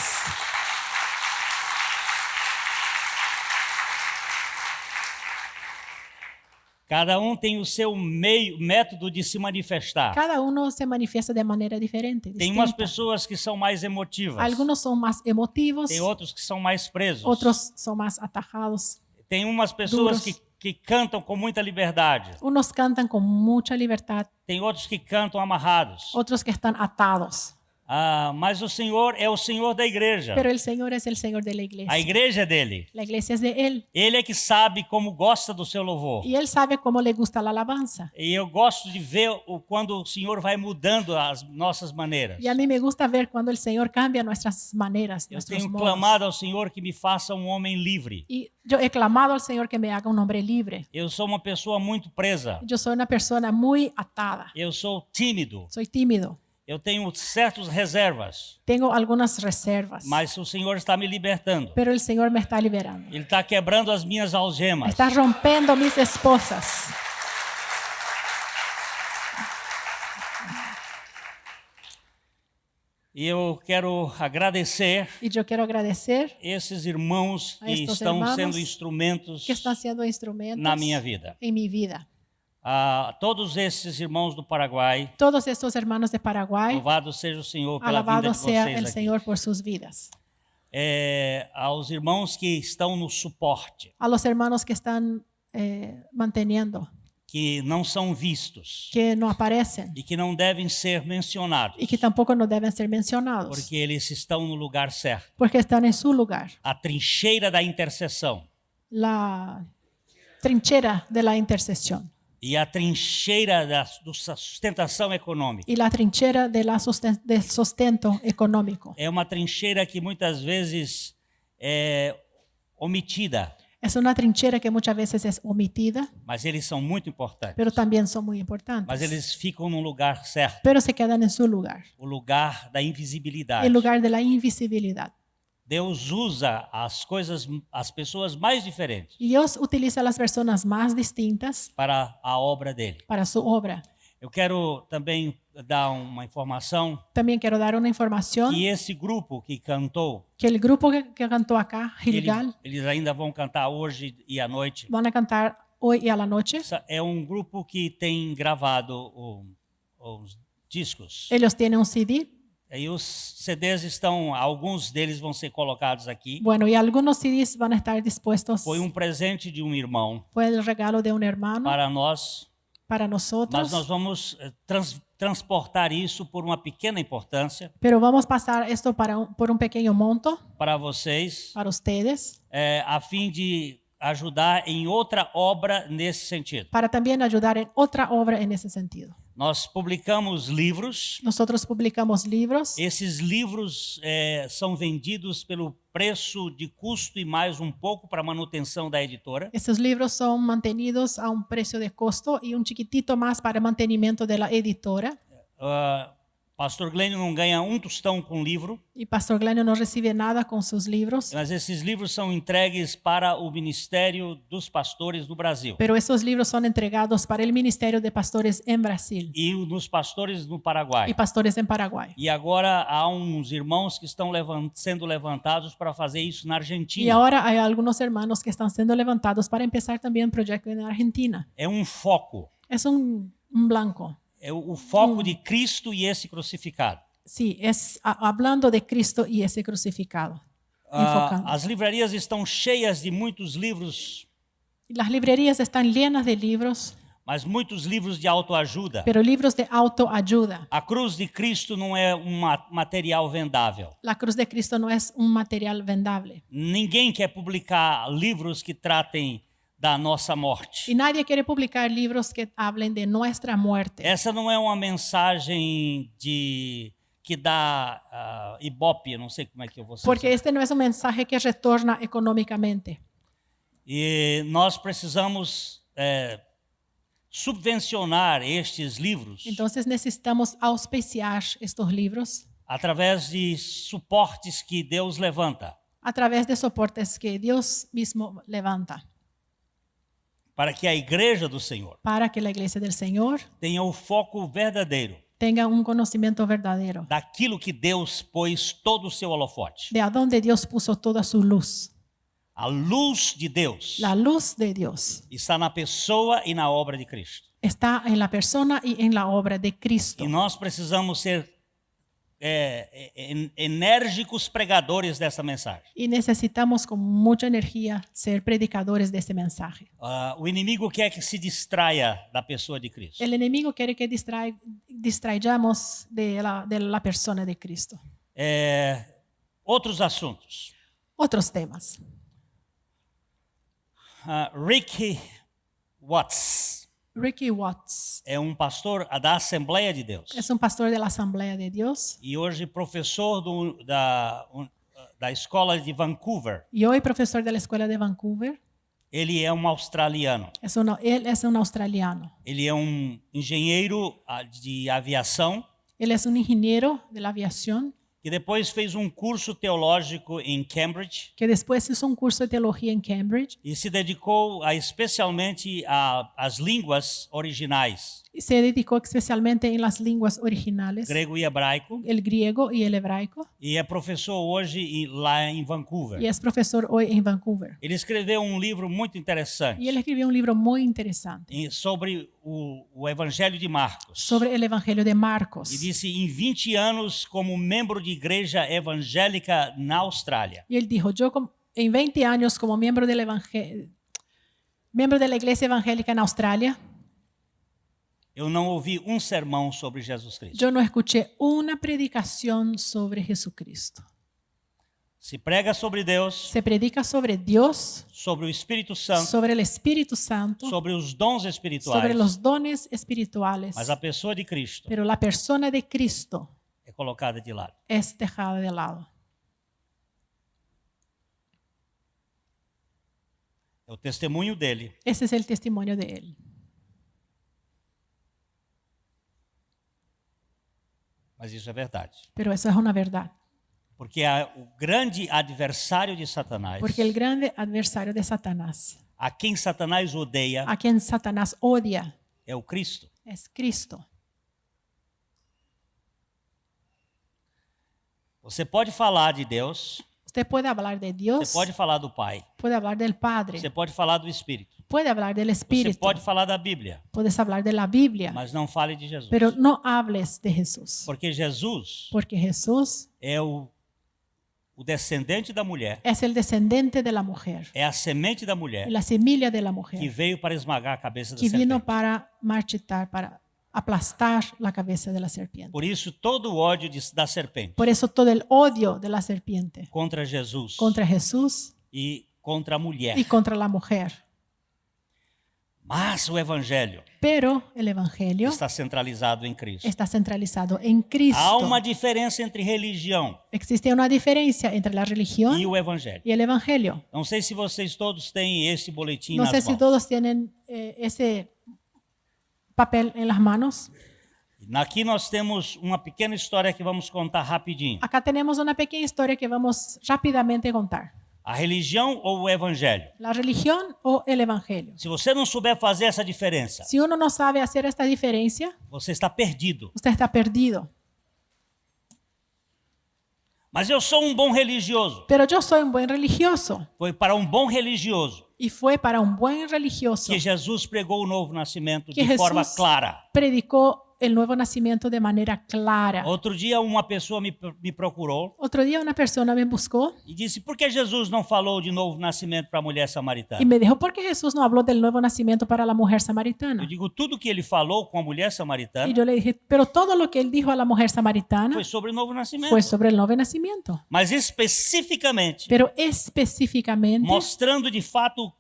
Cada um tem o seu método de se manifestar. Cada uno se manifiesta de manera diferente. Tem umas distinta. pessoas que são mais emotivas. Algunos son más emotivos, Tem outros que são mais presos. otros son más atajados. Tem umas pessoas duros. que cantam com muita liberdade. Unos cantan con mucha libertad, Tem outros que cantam amarrados. otros que están atados. Mas o Senhor é o Senhor da igreja. Pero el Señor es el Señor de la A iglesia. igreja é dele. La iglesia es de Él. Ele é que sabe como gosta do seu louvor. Y Él sabe cómo le gusta la alabanza. E eu gosto de ver quando o Senhor vai mudando as nossas maneiras. Y a mí me gusta ver cuando el Señor cambia nuestras maneras, Eu nuestros tenho modos. clamado ao Senhor que me faça um homem livre. Y yo he clamado al Señor que me haga un hombre libre. Eu sou uma pessoa muito presa. Yo soy una persona muy atada. Eu sou tímido. Soy tímido. Eu tenho certas reservas. Tengo algunas reservas. Mas o Senhor está me libertando. Pero el Señor me está liberando. Ele está quebrando as minhas algemas. Está rompiendo mis esposas. E eu quero agradecer Y yo quiero agradecer esses irmãos a que estos estão hermanos sendo instrumentos que están siendo instrumentos na minha vida. en mi vida. A todos esses irmãos do Paraguai, Todos estos hermanos de Paraguay, louvado seja o Senhor pela vida alabado de sea vocês el aqui. Señor por sus vidas. Aos irmãos que estão no suporte, A los hermanos que están manteniendo, que não são vistos que no aparecen e que não devem ser mencionados, y que tampoco no deben ser mencionados, porque eles estão no lugar certo. porque están en su lugar. A trincheira da intercessão La trinchera de la intercesión e a trincheira da sustentação econômica. y la trinchera de del sustento económico. É uma trincheira que muitas vezes é omitida, Es una trinchera que muchas veces es omitida, mas eles são muito importantes. pero también son muy importantes. Mas eles ficam no lugar certo, Pero se quedan en su lugar, o lugar da invisibilidade. el lugar de la invisibilidad. Deus usa as pessoas mais diferentes Y Dios utiliza a las personas más distintas para a obra dele. para su obra. Eu quero também dar uma informação También quiero dar una información que esse grupo que cantou, que el grupo que cantó acá, Gilgal, eles ainda vão cantar hoje e à noite. van a cantar hoy y a la noche. É um grupo que tem gravado os discos. Ellos tienen un CD. E os CDs estão, alguns deles vão ser colocados aqui. Bueno, y algunos CDs van a estar dispuestos. Foi um presente de um irmão Fue el regalo de un hermano para nós, para mas nosotros. nós vamos transportar isso por uma pequena importância Pero vamos a pasar esto por un pequeño monto para vocês, para ustedes, a fim de ajudar em outra obra nesse sentido. para también ayudar en otra obra en ese sentido. Nós publicamos livros. Nosotros publicamos libros. Esses livros são vendidos pelo preço de custo e mais um pouco para manutenção da editora. Estos libros son mantenidos a un precio de costo y un chiquitito más para mantenimiento de la editora. Pastor Glênio não ganha um tostão com livro. Y Pastor Glênio no recibe nada con sus libros. Mas esses livros são entregues para o Ministério dos Pastores do Brasil. Pero esos libros son entregados para el Ministerio de Pastores en Brasil E dos pastores no Paraguai. y pastores en Paraguay. E agora há uns irmãos que estão sendo levantados para fazer isso na Y Argentina. ahora hay algunos hermanos que están siendo levantados para empezar también un proyecto en Argentina. É um foco. Es un blanco. É o foco de Cristo e esse crucificado. Sí, es hablando de Cristo y ese crucificado. Enfocando. As livrarias estão cheias de muitos livros, Las librerías están llenas de libros, mas muitos livros de autoajuda. pero libros de autoayuda. A cruz de Cristo não é um material vendável. La cruz de Cristo no es un material vendable. Ninguém quer publicar livros que tratem da nossa morte. Y nadie quiere publicar libros que hablen de nuestra muerte. Essa não é uma mensagem que dá ibope, não sei como é que eu vou Porque dizer. este no es un mensaje que retorna económicamente. E nós precisamos subvencionar estes livros Entonces necesitamos auspiciar estos libros através de suportes que Deus levanta a través de soportes que Dios mismo levanta para que a igreja do Senhor para que la iglesia del Señor tenha o foco verdadeiro tenga un conocimiento verdadero daquilo que Deus pôs todo o seu holofote. de a dónde Dios puso toda su luz. A luz de Deus La luz de Dios está na pessoa e na obra de Cristo. está en la persona y en la obra de Cristo. E nós precisamos ser enérgicos pregadores dessa mensagem. Y necesitamos con mucha energía ser predicadores de este mensaje. O inimigo quer que se distraia da pessoa de Cristo. El enemigo quiere que distraigamos de la persona de Cristo. Outros assuntos. Otros temas. Rick Watts Ricky Watts é um pastor da Assembleia de Deus. es un pastor de la Asamblea de Dios E hoje professor da escola de Vancouver. y hoy profesor de la Escuela de Vancouver. Ele é um australiano. Él es un australiano. Ele é um engenheiro de aviação Él es un ingeniero de la aviación que depois fez um curso teológico em Cambridge que después hizo un curso de teología en Cambridge e se dedicou especialmente às línguas originais, y se dedicó especialmente en las lenguas originales, grego e hebraico, el griego y el hebraico, e é professor hoje lá em Vancouver. y es profesor hoy en Vancouver. Ele escreveu um livro muito Y interessante él escribió un libro muy interesante sobre o Evangelho de Marcos. sobre el Evangelio de Marcos. E disse, em 20 anos como membro de igreja evangélica na Austrália, Y él dijo, yo en 20 años como miembro de la iglesia evangélica en Australia, eu não ouvi um sermão sobre Jesus Cristo. yo no escuché una predicación sobre Jesucristo. Se prega sobre Deus, Se predica sobre Dios, sobre o Espírito Santo, sobre el Espíritu Santo, sobre os dons espirituais, sobre los dones espirituales, mas a pessoa de Cristo pero la persona de Cristo é colocada de lado. es dejada de lado. É o testemunho dele. Ese es el testimonio de él. Mas isso é verdade. Pero eso es una verdad. Porque o grande adversário de Satanás, Porque el grande adversario de Satanás, a quem Satanás odeia, a quien Satanás odia, é o Cristo. es Cristo. Você pode falar de Deus, Usted puede hablar de Dios, você pode falar do Pai, puede hablar del Padre, você pode falar do Espírito, puede hablar del você Espíritu, pode falar da Bíblia, puedes hablar de la Biblia, mas não fale de Jesus. pero no hables de Jesús. Porque Jesus Porque Jesús é o descendente da mulher, es el descendente de la mujer, é a semente da mulher la semilla de la que mujer, veio para esmagar a cabeça da que vino serpente. para marchitar, para aplastar la cabeza de la serpiente. Por isso, todo o ódio da serpente Por eso todo el odio de la serpiente contra Jesus contra Jesús e contra a mulher y contra la mujer Mas o evangelho Pero el Evangelio está centralizado em Cristo. está centralizado en Cristo. Há uma diferença entre religião Existe una diferencia entre la religión e o evangelho. y el Evangelio. Não sei se vocês todos têm esse boletim No nas sé si mãos. todos tienen ese papel en las manos. Aqui nós temos uma pequena história que vamos contar rapidinho. Acá tenemos una pequeña historia que vamos rápidamente a contar. A religião ou o evangelho? La religión o el Evangelio. Se você não souber fazer essa diferença, Si uno no sabe hacer esta diferencia, você está perdido. usted está perdido. Mas eu sou um bom religioso. Pero yo soy un buen religioso. Foi para um bom religioso Y fue para un buen religioso que Jesus pregou o novo nascimento que de forma Jesús clara. predicó el nuevo nacimiento de manera clara. Outro dia uma pessoa me procurou Otro día una persona me buscó e disse: por que Jesus não falou de novo nascimento para a mulher y samaritana? me dijo, ¿por qué Jesús no habló del nuevo nacimiento para la mujer samaritana? Eu digo, tudo que ele falou com a mulher Y samaritana yo le dije, pero todo lo que él dijo a la mujer samaritana foi sobre o novo nascimento. fue sobre el nuevo nacimiento. Mas especificamente, Pero específicamente, mostrando de fato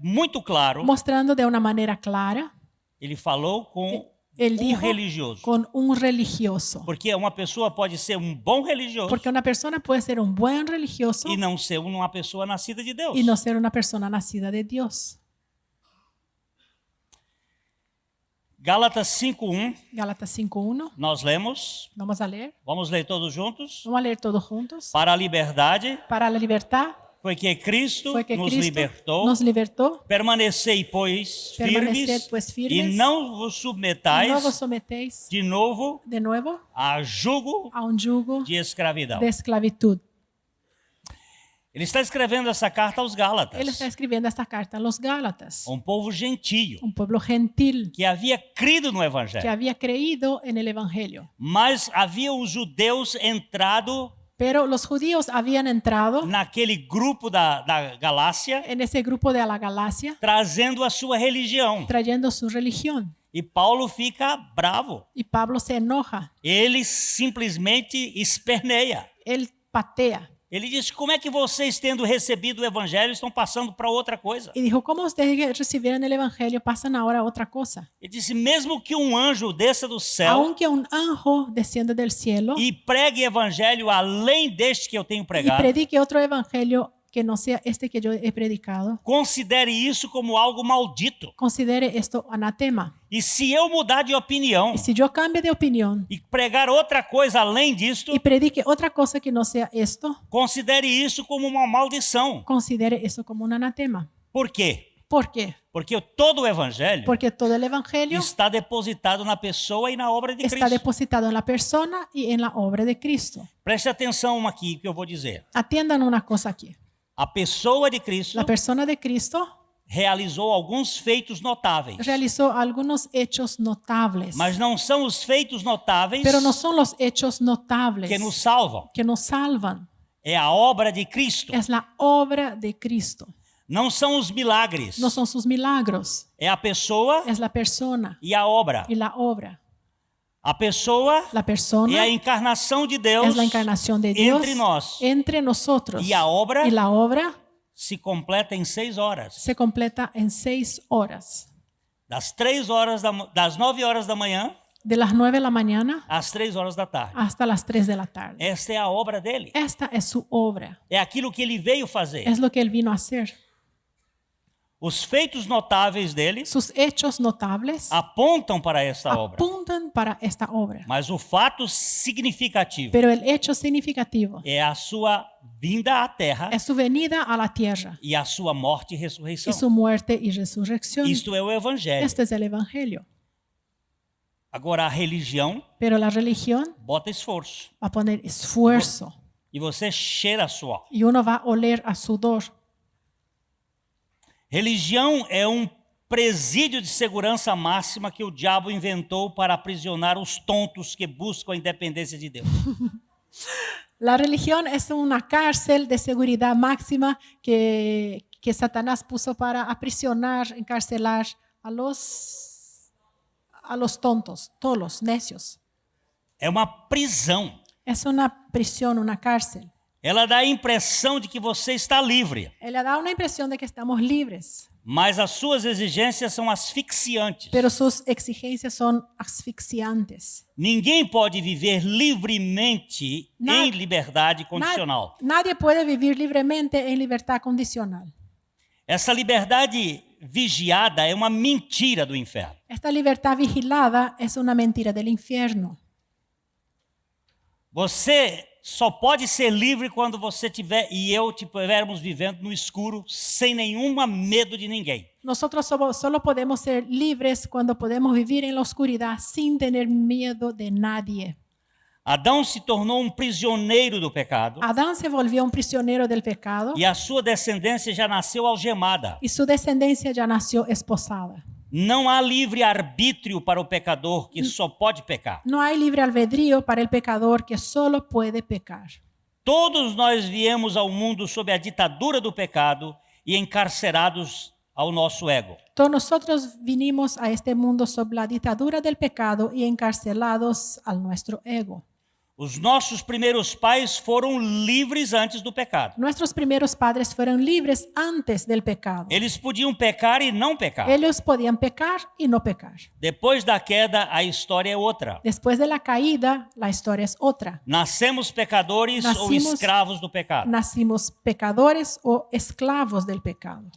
muito claro, mostrando de una manera clara, ele falou com él um dijo religioso. con un religioso. Porque uma pessoa pode ser um bom religioso Porque una persona puede ser un buen religioso e não ser uma pessoa nascida de Deus. y no ser una persona nacida de Dios. Gálatas 5:1, Gálatas 5:1, nós lemos. vamos a leer. Vamos ler todos juntos? Vamos a leer todos juntos. Para a liberdade Para la libertad foi que Cristo fue que nos Cristo libertou. nos libertó. Permanecei, pois, Permaneced, pues, e firmes, não vos submetais No vos sometéis de novo de nuevo a jugo a un yugo de escravidão. de esclavitud. Ele está escrevendo essa carta aos Gálatas, Él está escribiendo esta carta a los Gálatas, um povo gentio un pueblo gentil que havia crido no que Evangelho. había creído en el Evangelio. Mas havia os judeus entrado Pero los judíos habían entrado naquele grupo da Galácia, en ese grupo de la Galacia trazendo a sua religião. trayendo su religión. E Paulo fica bravo. Y Pablo se enoja, Ele simplesmente esperneia. él patea Ele diz: como é que vocês, tendo recebido o evangelho, estão passando para outra coisa? y dijo, ¿cómo ustedes que recibieron el Evangelio pasan ahora a otra cosa? Ele disse: mesmo que um anjo desça do céu Aunque un ángel descienda del cielo e pregue evangelho além deste que eu tenho y pregado, predique otro evangelio que no sea este que yo he predicado, considere isso como algo maldito. considere esto anatema. E se eu mudar de opinião Y si yo cambio de opinión e pregar outra coisa além disto, y predique otra cosa que no sea esto, considere isso como uma maldição. considere eso como un anatema. Por quê? ¿Por qué? Porque todo o evangelho Porque todo el evangelio está depositado na pessoa e na obra de está Cristo. depositado en la persona y en la obra de Cristo. Preste atenção aqui que eu vou dizer. Atiendan una cosa aquí. A pessoa de Cristo La persona de Cristo realizou alguns feitos notáveis, realizó algunos hechos notables, mas não são os feitos notáveis pero no son los hechos notables que nos salvam. que nos salvan. É a obra de Cristo. Es la obra de Cristo. Não são os milagres. No son sus milagros. É a pessoa Es la persona e a obra. y la obra. A pessoa La persona é a encarnação de Deus es la encarnación de Dios entre nós. entre nosotros. E a obra Y la obra se completa em 6 horas. se completa en 6 horas. Das 9 horas da manhã De las 9 de la mañana às 3 horas da tarde. hasta las 3 de la tarde. Esta é a obra dele. Esta es su obra. É aquilo que ele veio fazer. Es lo que él vino a hacer. Os feitos notáveis dele Sus hechos notables apontam para esta obra. apuntan para esta obra. Mas o fato significativo Pero el hecho significativo é a sua vinda à terra es su venida a la tierra e a sua morte e y ressurreição. su muerte y resurrección. Isto é o evangelho. Este es el evangelio. Agora a religião Pero la religión bota esforço va a poner esfuerzo e você cheira suor. y uno va a oler a sudor. Religião é um presídio de segurança máxima que o diabo inventou para aprisionar os tontos que buscam a independência de Deus. La religión es una cárcel de seguridad máxima que Satanás puso para aprisionar, encarcelar a los tontos, tolos, necios. É uma prisão. Es una prisión, una cárcel. ela dá a impressão de que você está livre, Ella da una impresión de que estamos libres, mas as suas exigências são asfixiantes. pero sus exigencias son asfixiantes. Ninguém pode viver livremente Na- em liberdade condicional. Nadie puede vivir libremente en libertad condicional. Essa liberdade vigiada é uma mentira do inferno. Esta libertad vigilada es una mentira del infierno. Você só pode ser livre quando você tiver e eu estivermos vivendo no escuro sem nenhuma medo de ninguém. Nosotros solo podemos ser libres cuando podemos vivir en la oscuridad sin tener miedo de nadie. Adão se tornou um prisioneiro do pecado Adán se volvió un prisionero del pecado e a sua descendência já nasceu algemada. y su descendencia ya nació esposada. Não há livre arbítrio para o pecador que só pode pecar. No hay libre albedrío para el pecador que solo puede pecar. Todos nós viemos ao mundo sob a ditadura do pecado e encarcerados ao nosso ego. Todos nosotros vinimos a este mundo sob la dictadura del pecado y encarcelados al nuestro ego. Os nossos primeiros pais foram livres antes do pecado. Nuestros primeros padres fueron libres antes del pecado. Eles podiam pecar e não pecar. Ellos podían pecar y no pecar. Depois da queda, a história é outra. Después de la caída, la historia es otra. Nascemos pecadores ou Nascimos- escravos do pecado. Nacimos pecadores o esclavos del pecado.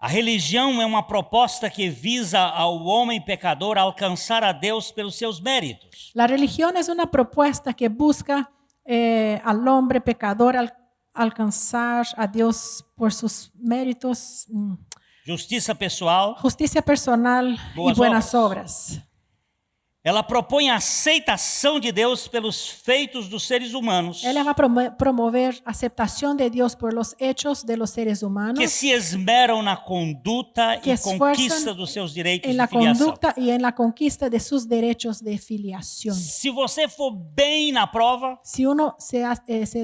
A religião é uma proposta que visa ao homem pecador alcançar a Deus pelos seus méritos. La religión es una propuesta que busca al hombre pecador alcanzar a Dios por sus méritos, Justiça pessoal, justicia personal Boas y buenas obras. obras. ela propõe a aceitação de Deus pelos feitos dos seres humanos, Ella va a promover aceptación de Dios por los hechos de los seres humanos, que se esmeram na conduta que e esfuerzan conquista dos seus direitos en de la filiação. conducta y en la conquista de sus derechos de filiación. Se você for bem na prova, Si uno se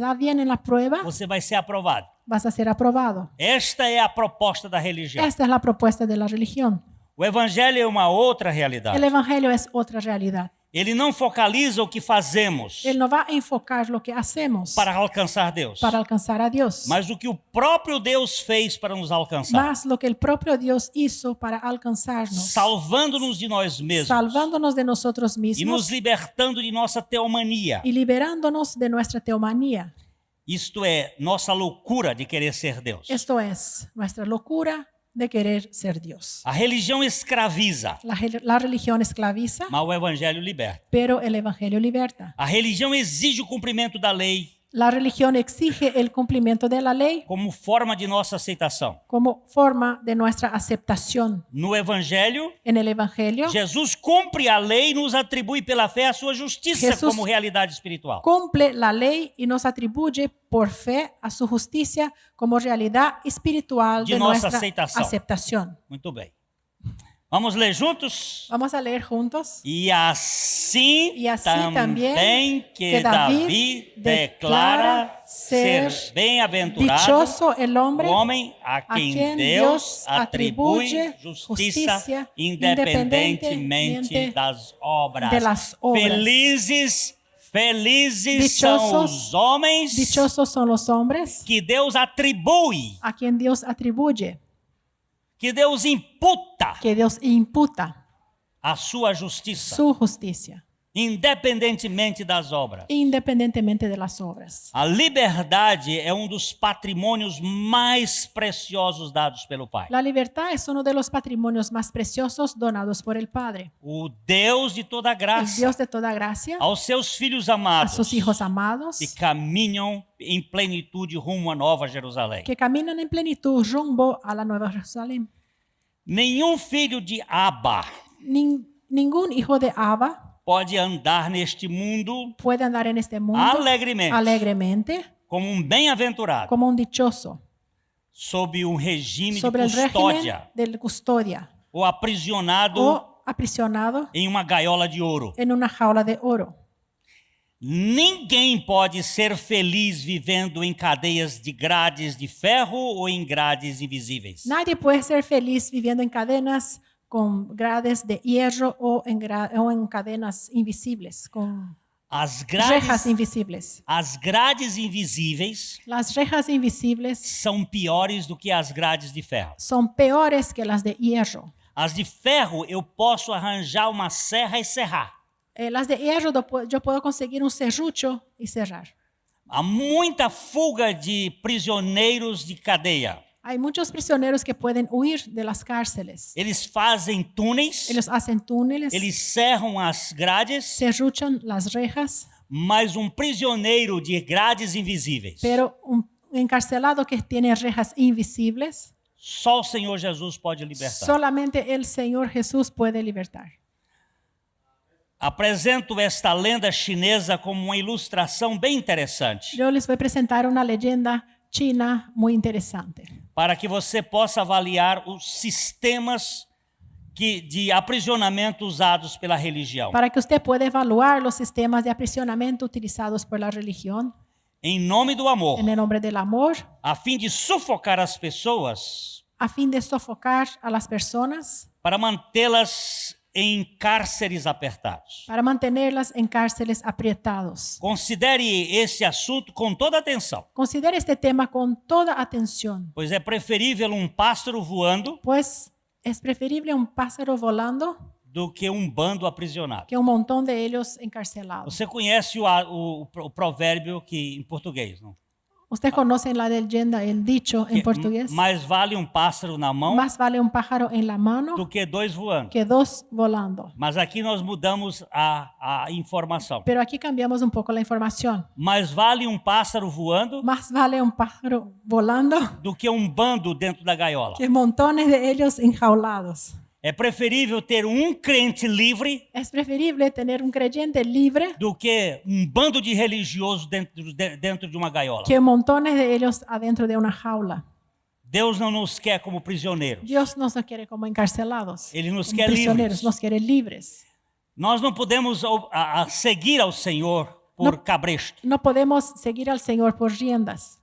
da bien en la prueba, você vai ser aprovado. vas a ser aprobado. Esta é a proposta da religião. Esta es la propuesta de la religión. O evangelho é uma outra El realidade. evangelio es otra realidad. Ele não focaliza o que fazemos Él no va a enfocar lo que hacemos para alcançar Deus, para alcanzar a Dios, mas o que o próprio Deus fez para nos alcançar, más lo que el propio Dios hizo para alcanzarnos, salvando-nos de nós mesmos salvándonos de nosotros e nos mismos libertando de nossa teomania. y liberándonos de nuestra teomanía. Isto é, nossa loucura de querer ser Deus. Esto es nuestra locura de querer ser Dios. A religião escraviza, La religión esclaviza, mas o evangelho liberta. pero el evangelio liberta. A religião exige o cumprimento da lei La religión exige el cumplimiento de la ley como forma de nossa aceitação. como forma de nuestra aceptación. No evangelho, En el evangelio, Jesus cumpre a lei e nos atribui pela fé a sua justiça Jesus como realidade espiritual. cumple la ley y nos atribuye por fe a su justicia como realidad espiritual De de nuestra nuestra aceptación. aceptación. Muito bem. Vamos ler juntos? Vamos a leer juntos. E assim, E assim também também que que Davi Davi declara ser ser bem-aventurado Dichoso el o hombre homem a quem Deus atribui justiça independentemente das obras. de las obras. Felizes são os homens Dichosos son los hombres que Deus atribui, a quien Dios atribuye, que Deus imputa que Dios imputa a sua justiça, su justicia, independentemente das obras. independientemente de las obras. A liberdade é um dos patrimônios mais preciosos dados pelo Pai. La libertad es uno de los patrimonios más preciosos donados por el Padre. O Deus de toda El graça, Dios de toda gracia, aos seus filhos a amados, sus hijos amados, que caminham em plenitude rumo à Nova Jerusalém. que caminan en plenitud rumbo a la Nueva Jerusalén. Nenhum filho de Abba Ningún hijo de Abba pode andar neste mundo puede andar en este mundo alegremente, como um bem-aventurado, como un dichoso sob um regime sobre el de régimen custódia, de custodia ou aprisionado o aprisionado em uma gaiola de ouro. en una jaula de oro. Ninguém pode ser feliz vivendo em cadeias de grades de ferro ou em grades invisíveis. Nadie puede ser feliz viviendo en cadenas con grades de hierro o en cadenas invisibles. As rejas grades, invisibles. as grades invisíveis Las rejas invisibles são piores do que as grades de ferro. son peores que las de hierro. As de ferro eu posso arranjar uma serra e serrar. Las de hierro yo puedo conseguir un serrucho y cerrar. Há muita fuga de prisioneiros de cadeia. Hay muchos prisioneros que pueden huir de las cárceles. Eles fazem túneis, Ellos hacen túneles, eles serram as grades, serruchan las rejas, mas prisioneiro de grades invisíveis, pero un encarcelado que tiene rejas invisibles, só o Senhor Jesus pode libertar. solamente el Señor Jesús puede libertar. Apresento esta lenda chinesa como uma ilustração bem interessante, Yo les voy a presentar una leyenda china muy interesante para que você possa avaliar os sistemas de aprisionamento usados pela religião. para que usted pueda evaluar los sistemas de aprisionamiento utilizados por la religión Em nome do amor, en el nombre del amor, a fim de sufocar as pessoas, a fin de sofocar a las personas, para mantê-las em cárceres apertados. para mantenerlas en cárceles apretados. Considere esse assunto com toda atenção, Considere este tema con toda atención, pois é preferível pássaro voando pues es preferible un pájaro volando do que bando aprisionado. que un montón de ellos encarcelados. Você conhece o provérbio que em português, não? Usted conoce la leyenda, el dicho en portugués. Mais vale pássaro na mão Más vale un pájaro en la mano do que dois voando. que dos volando. Mas aqui nós mudamos a informação. Pero aquí cambiamos un poco la información. Mais vale pássaro voando Más vale un pájaro volando do que bando dentro da gaiola. que montones de ellos enjaulados. É preferível ter crente livre Es preferible tener un creyente libre do que bando de religiosos dentro de uma gaiola. que montones de ellos adentro de una jaula. Deus não nos quer como prisioneiros. Dios no nos quiere como encarcelados, Ele nos como quer prisioneros, livres. nos quiere libres. Nós não podemos seguir ao Senhor por cabresto. No podemos seguir al Señor por riendas.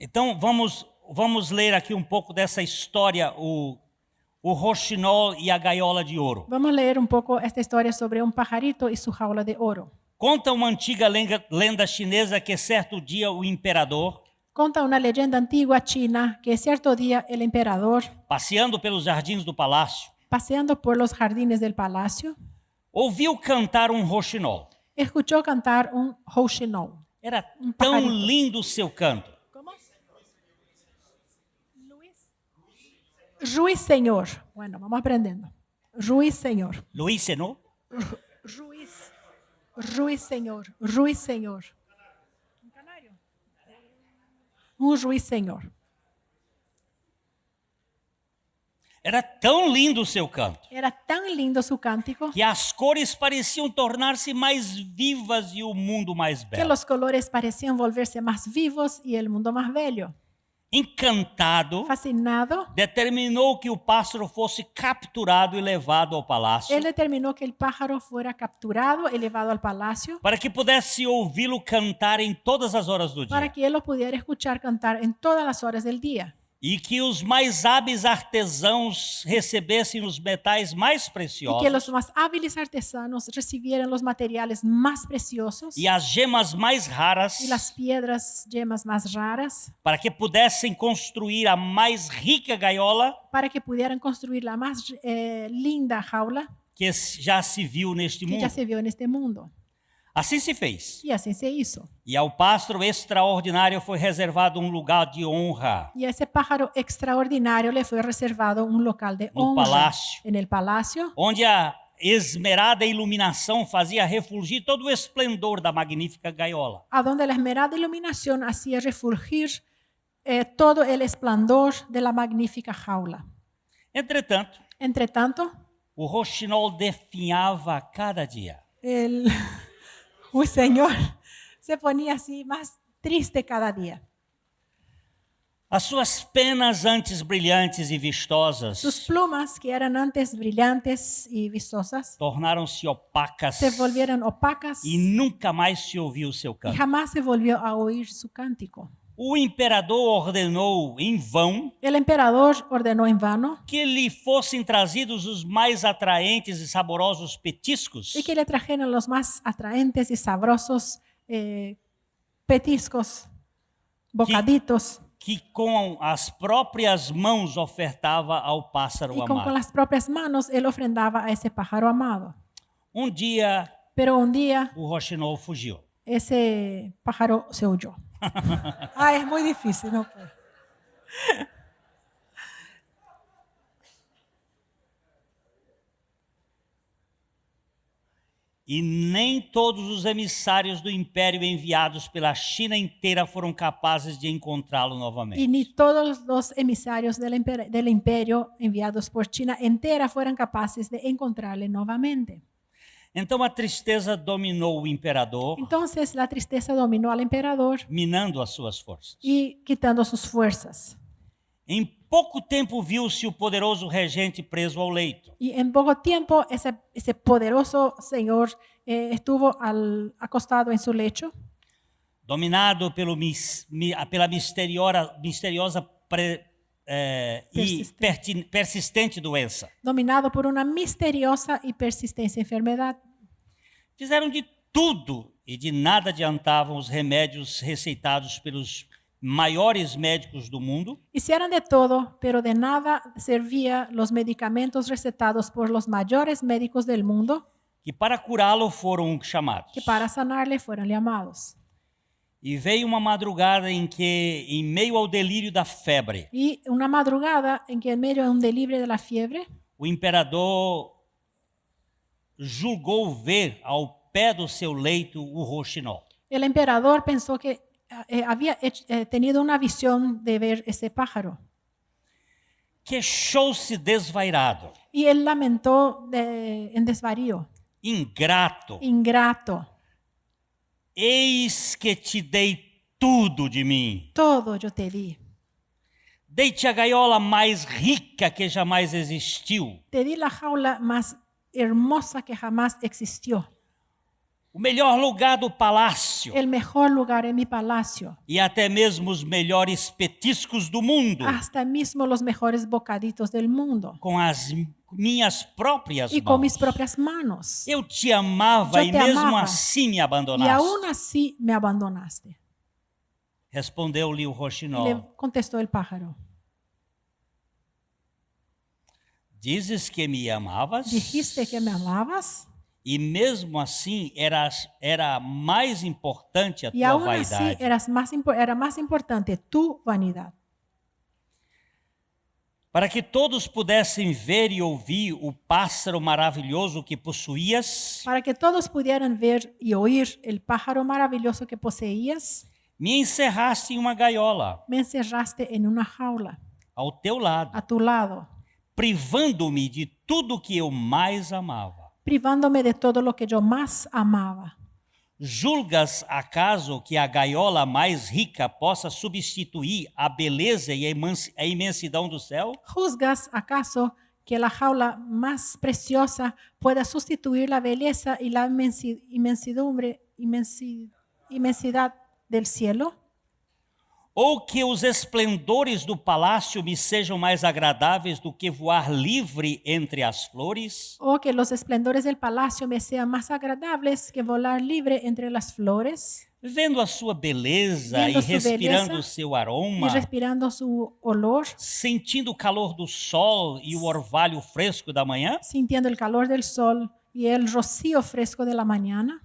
Então vamos ler aqui pouco dessa história, o roxinol e a gaiola de ouro. Vamos a leer un poco esta historia sobre un pajarito y su jaula de oro. Conta uma antiga lenda chinesa que certo dia o imperador, Conta una leyenda antigua china que cierto día el emperador, passeando pelos jardins do palácio, paseando por los jardines del palacio, ouviu cantar roxinol. escuchó cantar un roxinol. Era Um tão pajarito. lindo o seu canto. Ruiseñor. Bueno, vamos aprendiendo. Ruiseñor. Luís, não? Ruiseñor. Ruiseñor. Un canario. Un ruiseñor. Era tão lindo o seu canto Era tan lindo su cántico que as cores pareciam tornar-se mais vivas e o mundo mais que belo. los colores parecían volverse más vivos y el mundo más bello. Encantado, Fascinado, determinou que o pássaro fosse capturado e levado ao palácio él determinó que el pájaro fuera capturado y llevado al palacio para que pudesse ouvi-lo cantar em todas as horas do para dia que él lo pudiera escuchar cantar en todas las horas del día. e que os mais hábeis artesãos recebessem os metais mais Y preciosos que los más hábiles artesanos recibieran los materiales más preciosos e as gemas mais raras y las piedras, gemas más raras, para que pudessem construir a mais rica gaiola para que pudieran construir la más linda jaula que já se viu neste que ya mundo. se vio en este mundo. Assim se fez. Y así se hizo. E ao pássaro extraordinário foi reservado lugar de honra Y a ese pájaro extraordinario le fue reservado un local de no honra palácio, en el palacio, onde a esmerada iluminação fazia refulgir todo o esplendor da magnífica gaiola. a donde la esmerada iluminación hacía refulgir todo el esplendor de la magnífica jaula. Entretanto, Entre tanto, o roxinol definhava a cada dia. el Señor se ponía así más triste cada día. As suas penas antes brilhantes e vistosas Sus plumas, que eran antes brillantes y vistosas, tornaram-se opacas se volvieron opacas e nunca mais se ouviu seu y canto. jamás se volvió a oír su cántico. O imperador ordenou em vão El emperador ordenó en vano que lhe fossem trazidos os mais atraentes e saborosos petiscos y que le trajeran los más atraentes y sabrosos petiscos, bocaditos, que com as próprias mãos ofertava ao pássaro y con amado. las propias manos él ofrendaba a ese pájaro amado. Um dia, Pero un día o roxinol fugiu. ese pájaro se huyó. Es muy difícil, no puedo. E nem todos os emissários do império enviados pela China inteira foram capazes de encontrá-lo novamente. Y ni todos los emisarios del imperio enviados por China entera fueran capaces de encontrarle nuevamente. Então a tristeza dominou o imperador, Entonces la tristeza dominó al emperador minando as suas forças. y quitando sus fuerzas. Em pouco tempo viu-se o poderoso regente preso ao leito. Y en poco tiempo ese poderoso señor estuvo acostado en su lecho, Dominado pela misteriosa e persistente doença. dominado por una misteriosa y persistente enfermedad. Fizeram de tudo e de nada adiantavam os remédios receitados pelos maiores médicos do mundo, Hicieron de todo, pero de nada servía los medicamentos recetados por los mayores médicos del mundo, que para curá-lo foram chamados. que para sanarle fueron llamados. E veio uma madrugada em que, em meio ao delírio da febre, Y una madrugada en que en medio de un delirio de la fiebre, o imperador julgou ver ao pé do seu leito o roxinol. el emperador pensó que había tenido una visión de ver ese pájaro. Queixou-se desvairado, Y él lamentó en desvarío. ingrato. Ingrato, Eis que te dei tudo de mim. todo yo te di. Dei-te a gaiola mais rica que jamais existiu. Te di la jaula más hermosa que jamás existió. O melhor lugar do palácio. El mejor lugar en mi palacio. E até mesmo os melhores petiscos do mundo. Hasta mismo los mejores bocaditos del mundo. Com as minhas próprias Y con mãos. mis propias manos. Eu te amava Eu e te mesmo amava. assim me Y abandonaste. aún así me abandonaste. Respondeu-lhe o Y le roxinol. contestó el pájaro. Dizes que me amavas? Dijiste que me amabas E mesmo assim era mais importante a y tua aún así vaidade. era más importante tu vanidad. Para que todos pudessem ver e ouvir o pássaro maravilhoso que possuías, Para que todos pudieran ver y oír el pájaro maravilloso que poseías, me encerraste em uma gaiola, me encerraste en una jaula ao teu lado, a tu lado, privando-me de tudo que eu mais amava. privándome de todo lo que yo más amaba. Julgas acaso que a gaiola mais rica possa substituir a beleza e a imensidão do céu? ¿Juzgas acaso que la jaula más preciosa pueda sustituir la belleza y la inmensidad del cielo? Ou que os esplendores do palácio me sejam mais agradáveis do que voar livre entre as flores? ¿O que los esplendores del palacio me sean más agradables que volar libre entre las flores Vendo a sua beleza Vendo e sua respirando beleza o seu y aroma, respirando su olor, sentindo o calor do sol e o orvalho fresco da manhã? sintiendo el calor del sol y el rocío fresco de la mañana?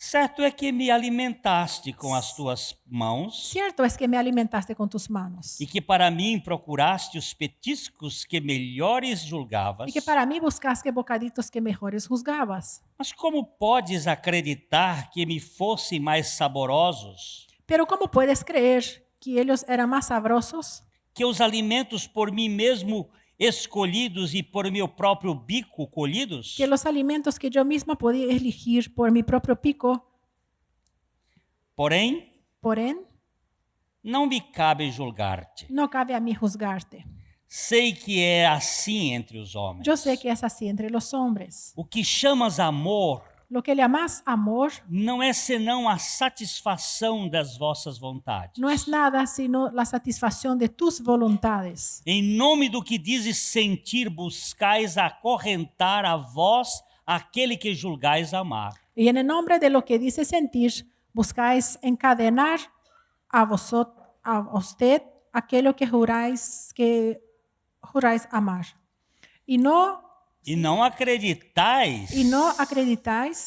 Certo é que me alimentaste com as tuas mãos Cierto es que me alimentaste con tus manos e que para mim procuraste os petiscos que melhores julgavas. y que para mí buscaste bocaditos que mejores juzgabas. Mas como podes acreditar que me fossem mais saborosos Pero ¿cómo puedes creer que ellos eran más sabrosos que os alimentos por mim mesmo escolhidos e por meu próprio bico colhidos? que los alimentos que yo misma podía elegir por mi propio pico? Porém, Porém, não me cabe julgar-te. no cabe a mí juzgarte. Sei que é assim entre os homens. Yo sé que es así entre los hombres. O que chamas amor Lo que llamas amor não é senão a satisfação das vossas vontades. no es nada sino la satisfacción de tus voluntades. Em nome do que dizes sentir, buscais acorrentar a vós aquele que julgais amar. Y en el nombre de lo que dice sentir, buscáis encadenar a usted aquello que juráis amar. Y no acreditáis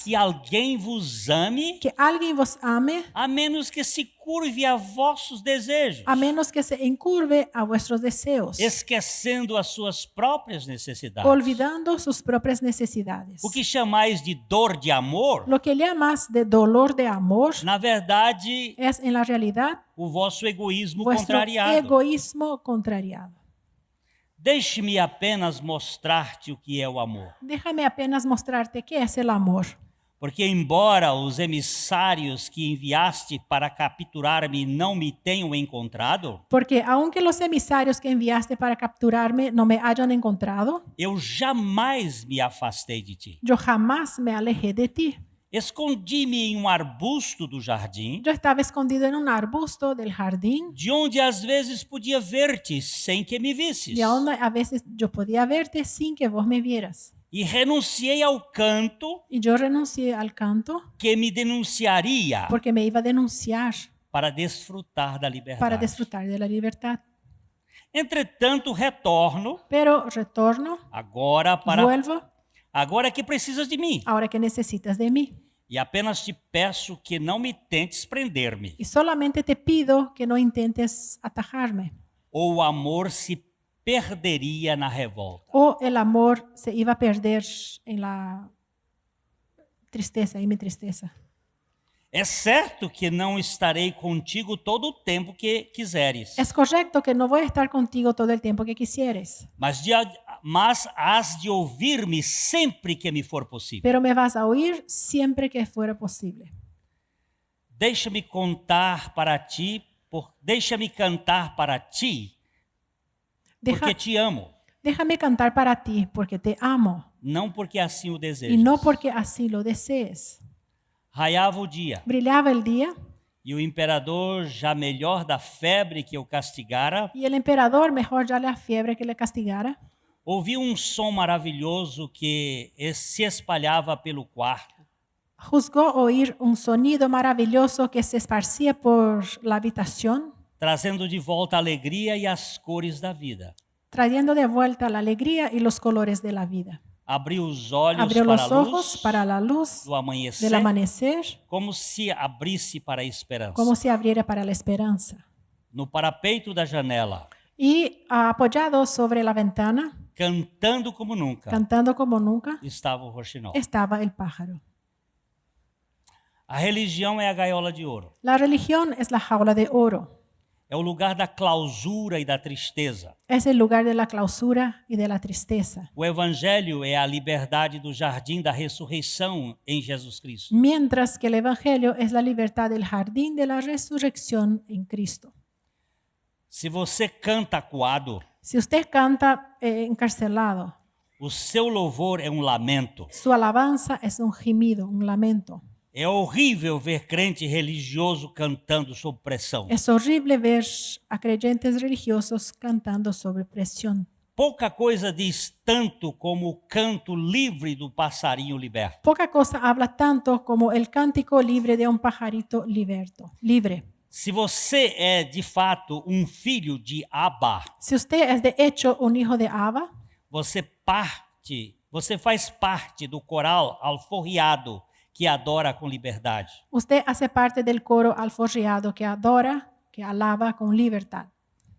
que alguém vos ame, que alguien vos ame, a menos que se curve a vossos desejos, a menos que se encurve a vuestros deseos, esquecendo as suas próprias necessidades. olvidando sus propias necesidades. O que chamais de dor de amor, Lo que llamas de dolor de amor na verdade, es en la realidad o vosso egoísmo vuestro contrariado. egoísmo contrariado. Deixe-me apenas mostrar-te o que é o amor. Déjame apenas mostrarte qué es el amor. Porque, embora os emissários que enviaste para capturar-me não me tenham encontrado, Porque aunque los emisarios que enviaste para capturarme no me hayan encontrado, eu jamais me afastei de ti. yo jamás me alejé de ti. Escondi-me em um arbusto do jardim, Yo estaba escondido en un arbusto del jardín de onde às vezes podia ver-te sem que me visses. y aún a veces yo podía verte sin que vos me vieras. E renunciei ao canto Y yo renuncié al canto que me denunciaria porque me iba a denunciar para desfrutar da para liberdade. disfrutar de la libertad. Entretanto, retorno Pero retorno, vuelvo, agora que precisas de mim. ahora que necesitas de mí. E apenas te peço que não me tentes prender-me, Y solamente te pido que no intentes atajarme. ou o amor se perderia na revolta. O el amor se iba a perder en la tristeza, en mi tristeza. É certo que não estarei contigo todo o tempo que quiseres, Es correcto que no voy a estar contigo todo el tiempo que quisieres, mas has de ouvir-me sempre que me for possível. pero me vas a oír siempre que fuera posible. Deixa-me cantar para ti, Deja- porque te amo, Déjame cantar para ti porque te amo não porque assim o y desejas. no porque así lo desees. Raiava o dia, Brillaba el día e o imperador, já melhor da febre que o castigara, y el emperador, mejor ya la fiebre que le castigara, ouviu um som maravilhoso que se espalhava pelo quarto. juzgó oír un sonido maravilloso que se esparcía por la habitación, trazendo de volta a alegria e as cores da vida. trayendo de vuelta la alegría y los colores de la vida. Abriu os olhos Abrió para los a ojos luz para la luz do amanhecer, del amanecer, como se abrisse para a esperança. como se abriera para la esperanza. No parapeito da janela, Y apoyado sobre la ventana, cantando como nunca, cantando como nunca, estava o roxinol. estaba el pájaro. A religião é a gaiola de ouro. La religión es la jaula de oro. É o lugar da clausura e da tristeza. Es el lugar de la clausura y de la tristeza. O evangelho é a liberdade do jardim da ressurreição em Jesus Cristo. Mientras que el Evangelio es la libertad del jardín de la resurrección en Cristo. Se você canta acuado, Si usted canta encarcelado, o seu louvor é um lamento. su alabanza es un gemido, un lamento. É horrível ver crente religioso cantando sob pressão. Es horrible ver a creyentes religiosos cantando sobre presión. Pouca coisa diz tanto como o canto livre do passarinho liberto. Poca cosa habla tanto como el cántico libre de un pajarito libre. Se você é de fato um filho de Abba, Si usted es de hecho un hijo de Abba, você faz parte do coral alforriado que adora com liberdade. usted hace parte del coro alforriado que adora, que alaba con libertad,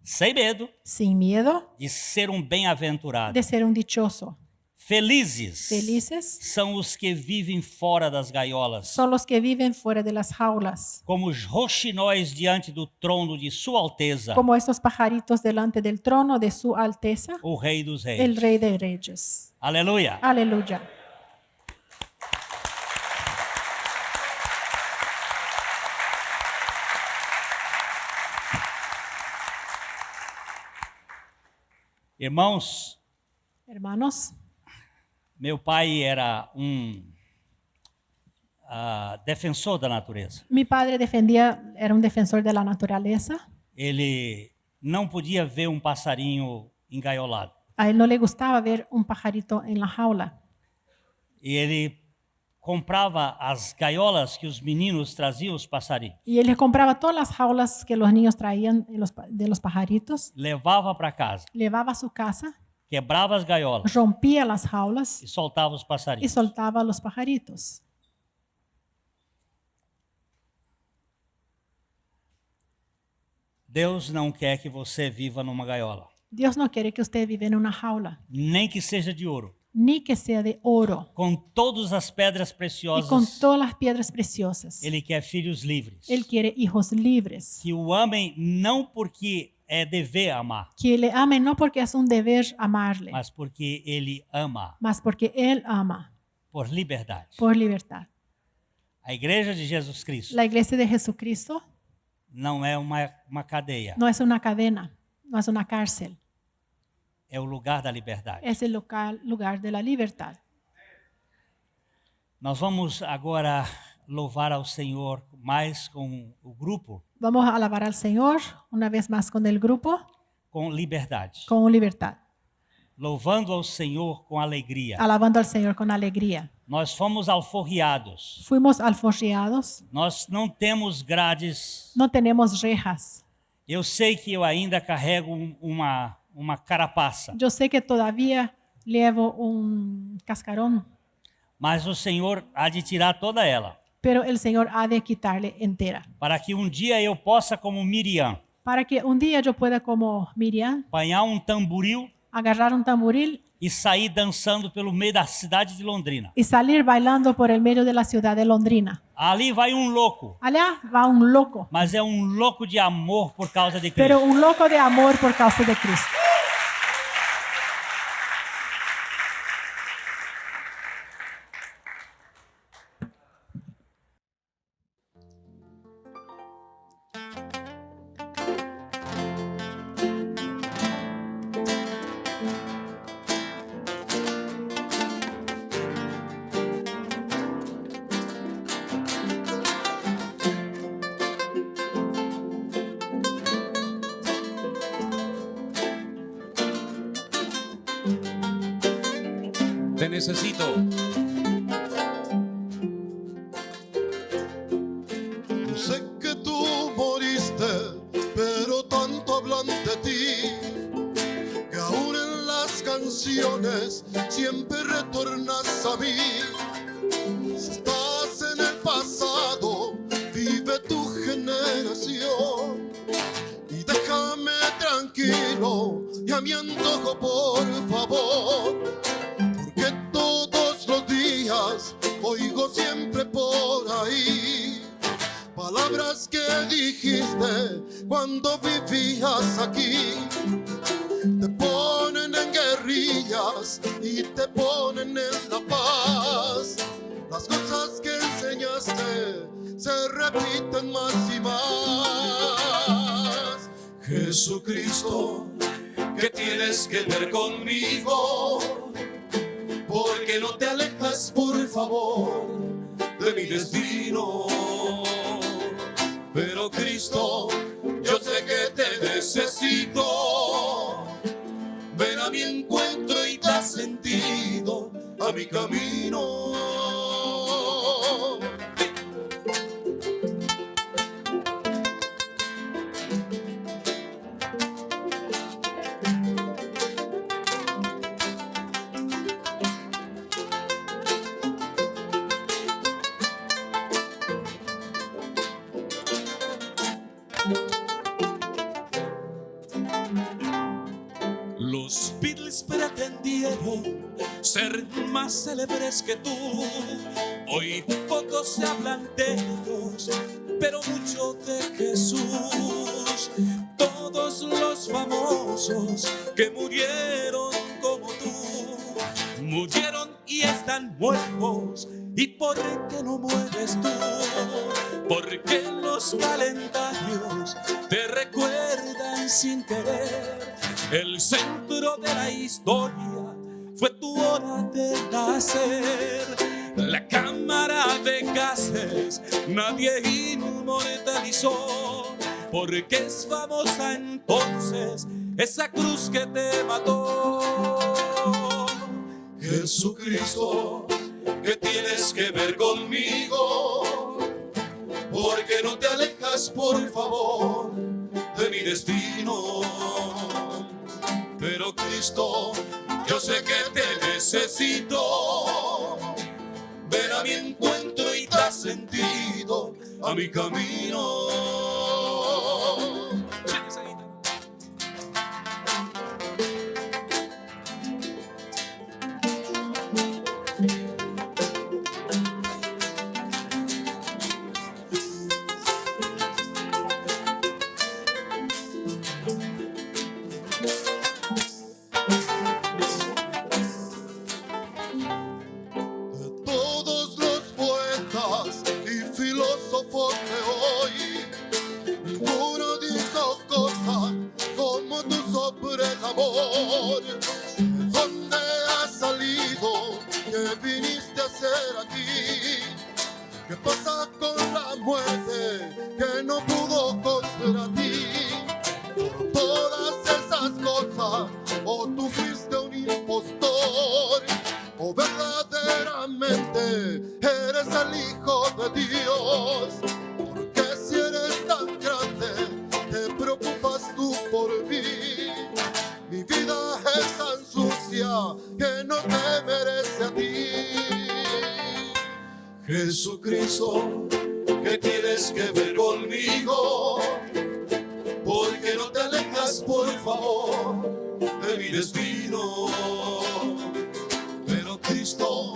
Sem medo sin miedo de ser um bem-aventurado. de ser un dichoso. Felizes Felices são os que vivem fora das gaiolas, son los que viven fuera de las jaulas, como os roxinóis diante do trono de Sua Alteza, como estos pajaritos delante del trono de su Alteza, o Rei dos Reis. el Rey de Reyes. Aleluia! Aleluya. Irmãos, Hermanos, meu pai era defensor da natureza. Mi padre era un defensor de la naturaleza. Ele não podia ver um passarinho engaiolado. A él no le gustaba ver un pajarito en la jaula. E ele comprava as gaiolas que os meninos traziam, os passarinhos. Y él le compraba todas las jaulas que los niños traían de los pajaritos, Levava para casa, llevaba a su casa, quebrava as gaiolas rompía las jaulas e soltava os y passarinhos. soltaba a los pajaritos. Deus não quer que você viva numa gaiola, Dios no quiere que usted viva en una jaula, nem que seja de ouro, ni que sea de oro com todas as pedras y con preciosas. todas las piedras preciosas. Ele quer filhos livres, Él quiere hijos libres, que o amem não porque é dever amar, que le amen no porque es un deber amarle, mas porque ele ama mas porque Él ama por liberdade. por libertad. A igreja de Jesus Cristo La iglesia de Jesucristo não é uma cadeia, no es una cadena, no es una cárcel, é o lugar da liberdade. es el lugar de la libertad. Nós vamos agora louvar ao Senhor mais com o grupo, Vamos a alabar al Señor una vez más con el grupo, com liberdade. con libertad, Louvando ao Senhor com alegria. alabando al Señor con alegría. Nós fomos alforriados. Fuimos alforriados, Nós não temos grades. no tenemos rejas. Eu sei que eu ainda carrego uma carapaça, Yo sé que todavía llevo un cascarón, mas o Senhor há de tirar toda ela, pero el Señor ha de quitarle entera, para que um dia eu possa, como Miriam, para que un día yo pueda, como Miriam, apanhar um tamboril agarrar un tamboril e sair dançando pelo meio da cidade de Londrina. y salir bailando por el medio de la ciudad de Londrina. Ali vai um louco, Allá va un loco, mas é um louco de amor por causa de Cristo. pero un loco de amor por causa de Cristo. Te necesito. Yo sé que tú moriste, pero tanto hablan de ti, que aún en las canciones siempre retornas a mí. Si estás en el pasado, vive tu generación y déjame tranquilo y a mi antojo, por favor, porque todos los días oigo siempre por ahí palabras que dijiste cuando vivías aquí. Te ponen en guerrillas y te ponen en la paz. Las cosas que enseñaste se repiten más y más. Jesucristo, ¿qué tienes que ver conmigo? Porque no te alejas, por favor, de mi destino. Pero Cristo, yo sé que te necesito. Ven a mi encuentro y da sentido a mi camino. Los Beatles pretendieron ser más célebres que tú. Hoy pocos se hablan de ellos, pero mucho de Jesús. Todos los famosos que murieron como tú, murieron y están muertos. ¿Y por qué no mueres tú? Porque los calendarios te recuerdan sin querer. El centro de la historia fue tu hora de nacer. La cámara de gases nadie inmortalizó, porque es famosa entonces esa cruz que te mató. Jesucristo, ¿qué tienes que ver conmigo? Porque no te alejas, por favor, de mi destino. Pero Cristo, yo sé que te necesito. Ven a mi encuentro y da sentido a mi camino. Todos los poetas y filósofos de hoy, ninguno dijo cosa como tú sobre el amor. ¿Dónde has salido? ¿Qué viniste a hacer aquí? ¿Qué pasa con la muerte que no pudo contra ti? Por todas esas cosas, o tú fuiste un impostor, o verdaderamente eres el Hijo de Dios. Porque si eres tan grande, te preocupas tú por mí. Mi vida es tan sucia que no te merece a ti. Jesucristo, ¿qué tienes que ver conmigo? Porque no te alejas, por favor, de mi destino. Pero Cristo,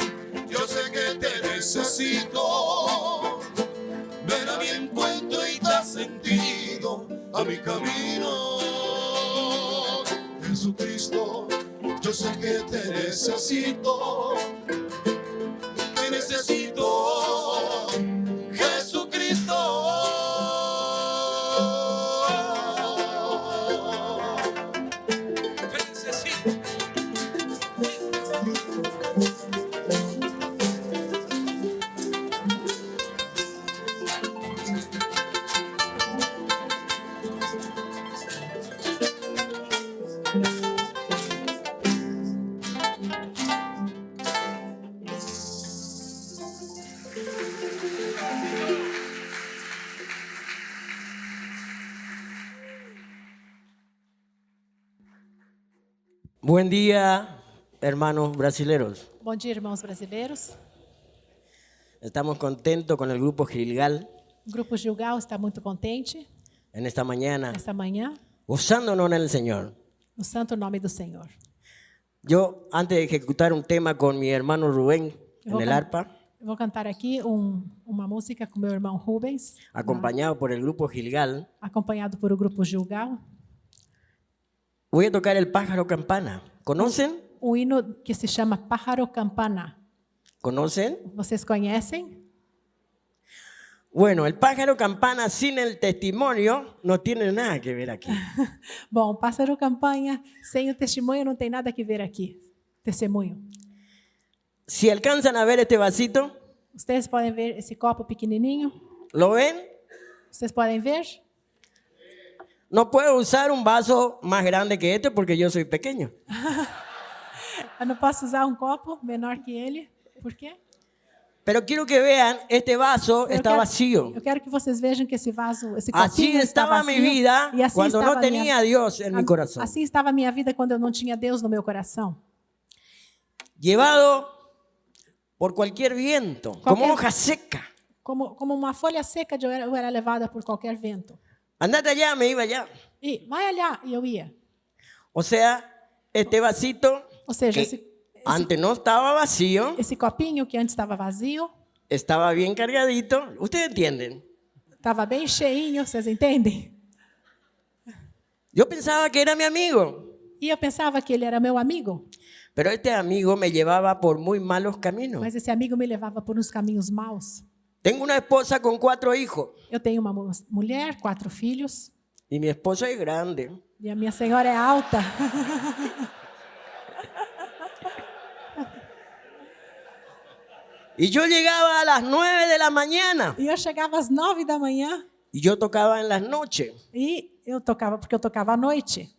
yo sé que te necesito. Ven a mi encuentro y da sentido a mi camino. Jesucristo, yo sé que te necesito. Te necesito, Jesucristo. Te necesito. Buen día, hermanos brasileros. Bom dia, irmãos brasileiros. Estamos contentos con el grupo Gilgal O Grupo Gilgal está muito contente en esta mañana, esta manhã, gozándonos en el Señor. no santo nome do Senhor. Yo, antes de ejecutar un tema con mi hermano Rubén Eu en vou, el arpa, eu vou cantar aqui uma música com meu irmão Rubens, acompañado por el grupo Gilgal, acompanhado por o Grupo Gilgal. voy a tocar el pájaro campana. ¿Conocen? Um hino que se chama Pájaro Campana. ¿Conocen? Vocês conhecem? Bueno, el pájaro campana sin el testimonio no tiene nada que ver aquí. Bom, Pássaro Campana, sem o testemunho, não tem nada que ver aqui. Testemunho. Si alcanzan a ver este vasito, Vocês podem ver esse copo pequenininho? ¿lo ven? Vocês podem ver? No puedo usar un vaso más grande que este porque yo soy pequeño. Eu não posso usar um copo menor que ele. Por quê? Pero quiero que vean, este vaso Eu está quero- vacío. Eu quero que vocês vejam que esse vaso, esse Así copinho está estaba vazio. mi vida E assim cuando estava no a minha- tenía a Dios en mi corazón. Assim estava a minha vida quando eu não tinha Deus no meu coração. Llevado por cualquier viento, como Cualquier- hoja seca. Como uma folha seca, eu era levada por qualquer vento. Andate allá, me iba allá. E vai olhar, e eu ia. O sea, este vasito, Ou seja, que antes no estaba vacío, esse copinho que antes estava vazio, estaba bien cargadito. ¿Ustedes entienden? estava bem cheinho, vocês entendem? Yo pensaba que era mi amigo, E eu pensava que ele era meu amigo, pero este amigo me llevaba por muy malos caminos. mas esse amigo me levava por uns caminhos maus. Tengo una esposa con 4 hijos Eu tenho uma mulher, 4 filhos, y mi esposa es grande. e a minha senhora é alta. Y yo llegaba a las 9 de la mañana E eu chegava às 9 da manhã y yo tocaba en las noches. e eu tocava, porque eu tocava à noite.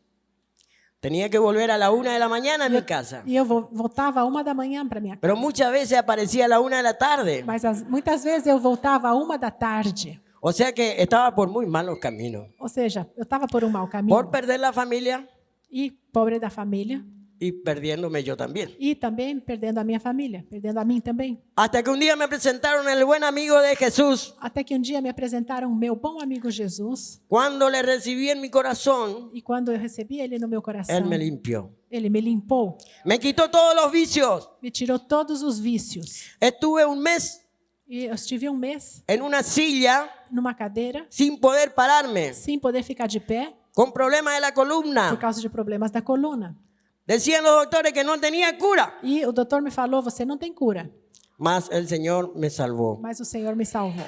Tenía que volver a la 1 de la mañana a mi casa. E eu voltava à 1 da manhã para minha casa. Pero muchas veces aparecía a la 1 de la tarde. Mas muitas vezes eu voltava à 1 da tarde. O sea que estaba por muy malos caminos. Ou seja, eu estava por um mau caminho. Por perder la familia E pobre da família. y perdiéndome yo también. E também perdendo a minha família, perdendo a mim também. Hasta que un día me presentaron el buen amigo de Jesús. Até que um dia me apresentaram meu bom amigo Jesus. Cuando le recibí en mi corazón, E quando eu recebi ele no meu coração, él me limpió. ele me limpou. Me quitó todos los vicios. Me tirou todos os vícios. Estuve un mes E eu estive um mês en una silla numa cadeira, sin poder pararme, sem poder ficar de pé, con problemas de la por columna. causa de problemas da coluna. Decían los doctores que no tenía cura, E o doutor me falou, você não tem cura. mas el Señor me salvó. Mas o Senhor me salvou.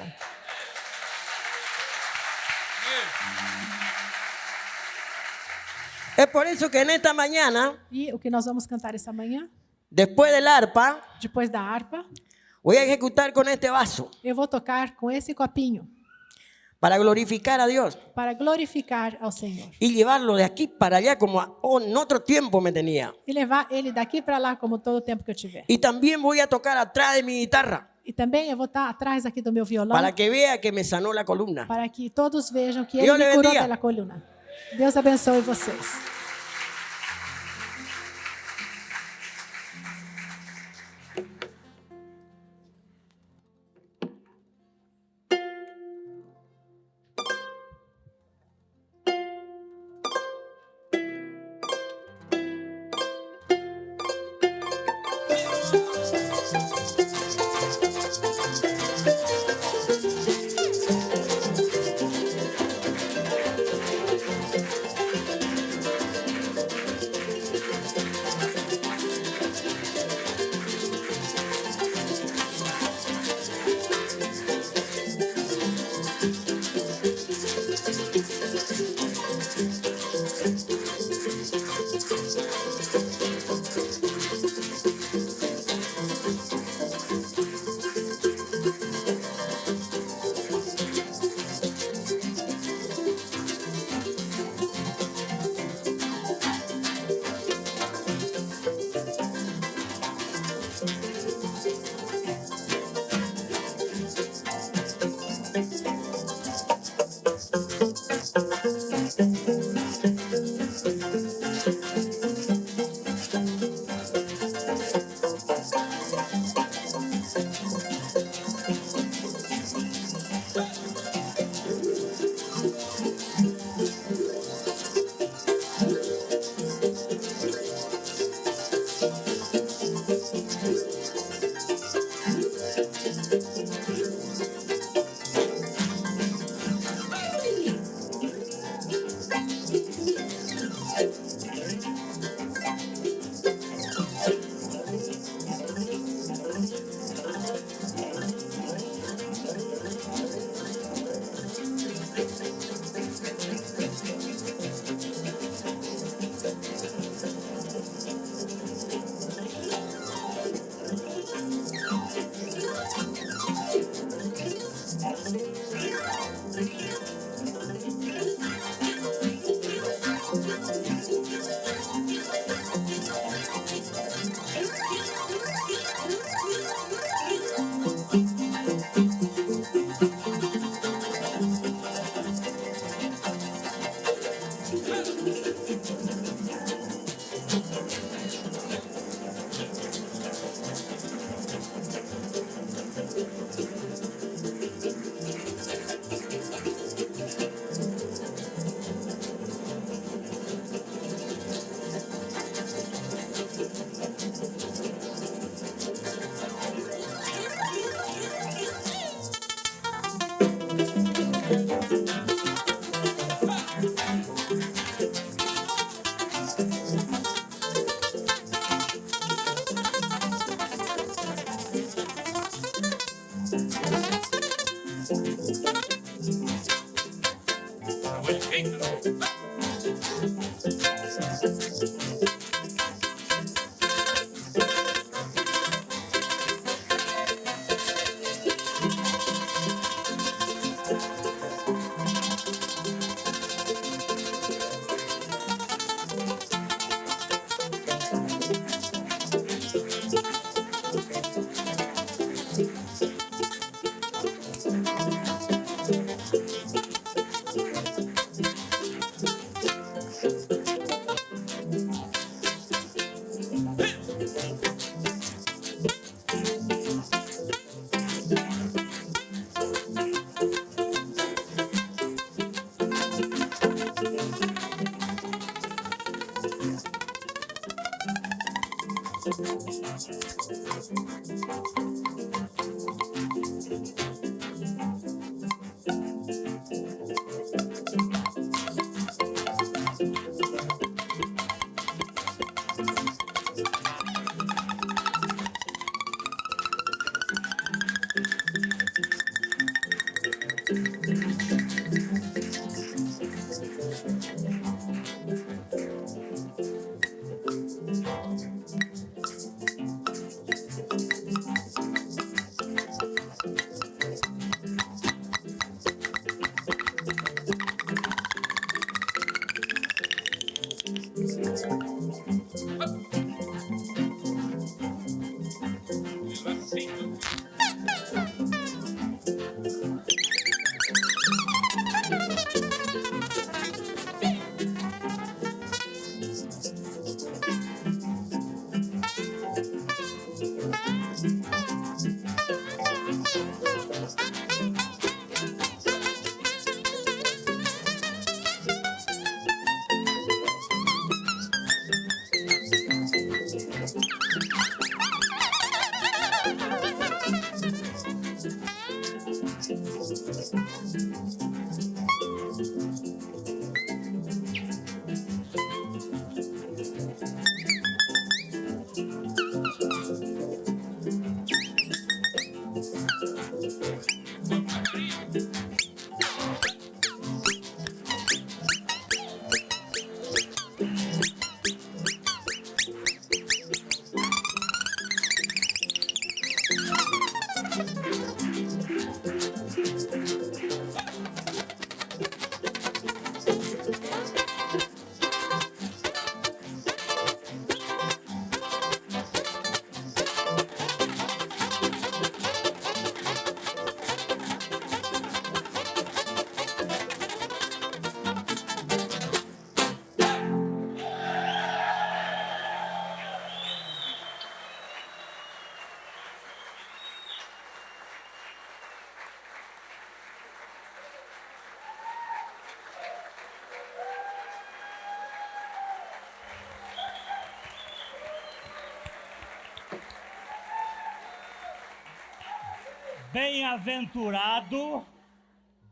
Es por eso que en esta mañana, E o que nós vamos cantar essa manhã, después del arpa, depois da harpa, voy a ejecutar con este vaso eu vou tocar com esse copinho para glorificar a Dios para glorificar ao Senhor. y llevarlo de aquí para allá como en otro tiempo me tenía. E levar ele daqui para lá como todo o tempo que eu tiver. Y también voy a tocar atrás de mi guitarra E também eu vou estar atrás aqui do meu violão para que vea que me sanó la columna. para que todos vejam que Deus ele me lhe curou bendiga. pela coluna. Deus abençoe vocês.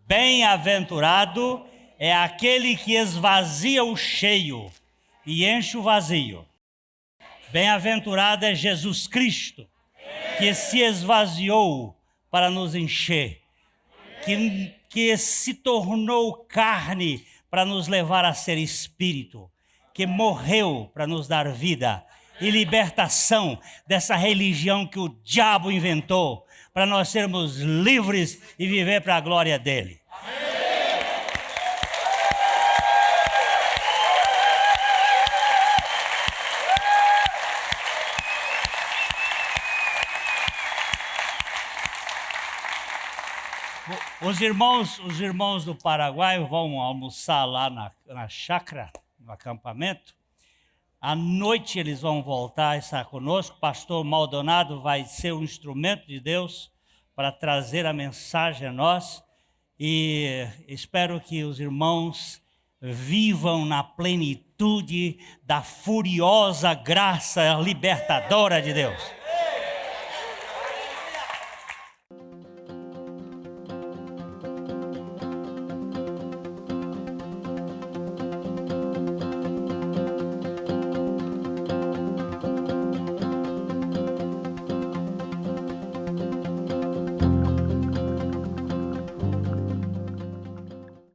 Bem-aventurado é aquele que esvazia o cheio e enche o vazio. Bem-aventurado é Jesus Cristo, que se esvaziou para nos encher, que se tornou carne para nos levar a ser espírito, que morreu para nos dar vida e libertação dessa religião que o diabo inventou, para nós sermos livres e viver para a glória dele. Os irmãos do Paraguai vão almoçar lá na chácara, no acampamento. À noite eles vão voltar a estar conosco. O pastor Maldonado vai ser um instrumento de Deus para trazer a mensagem a nós. E espero que os irmãos vivam na plenitude da furiosa graça libertadora de Deus.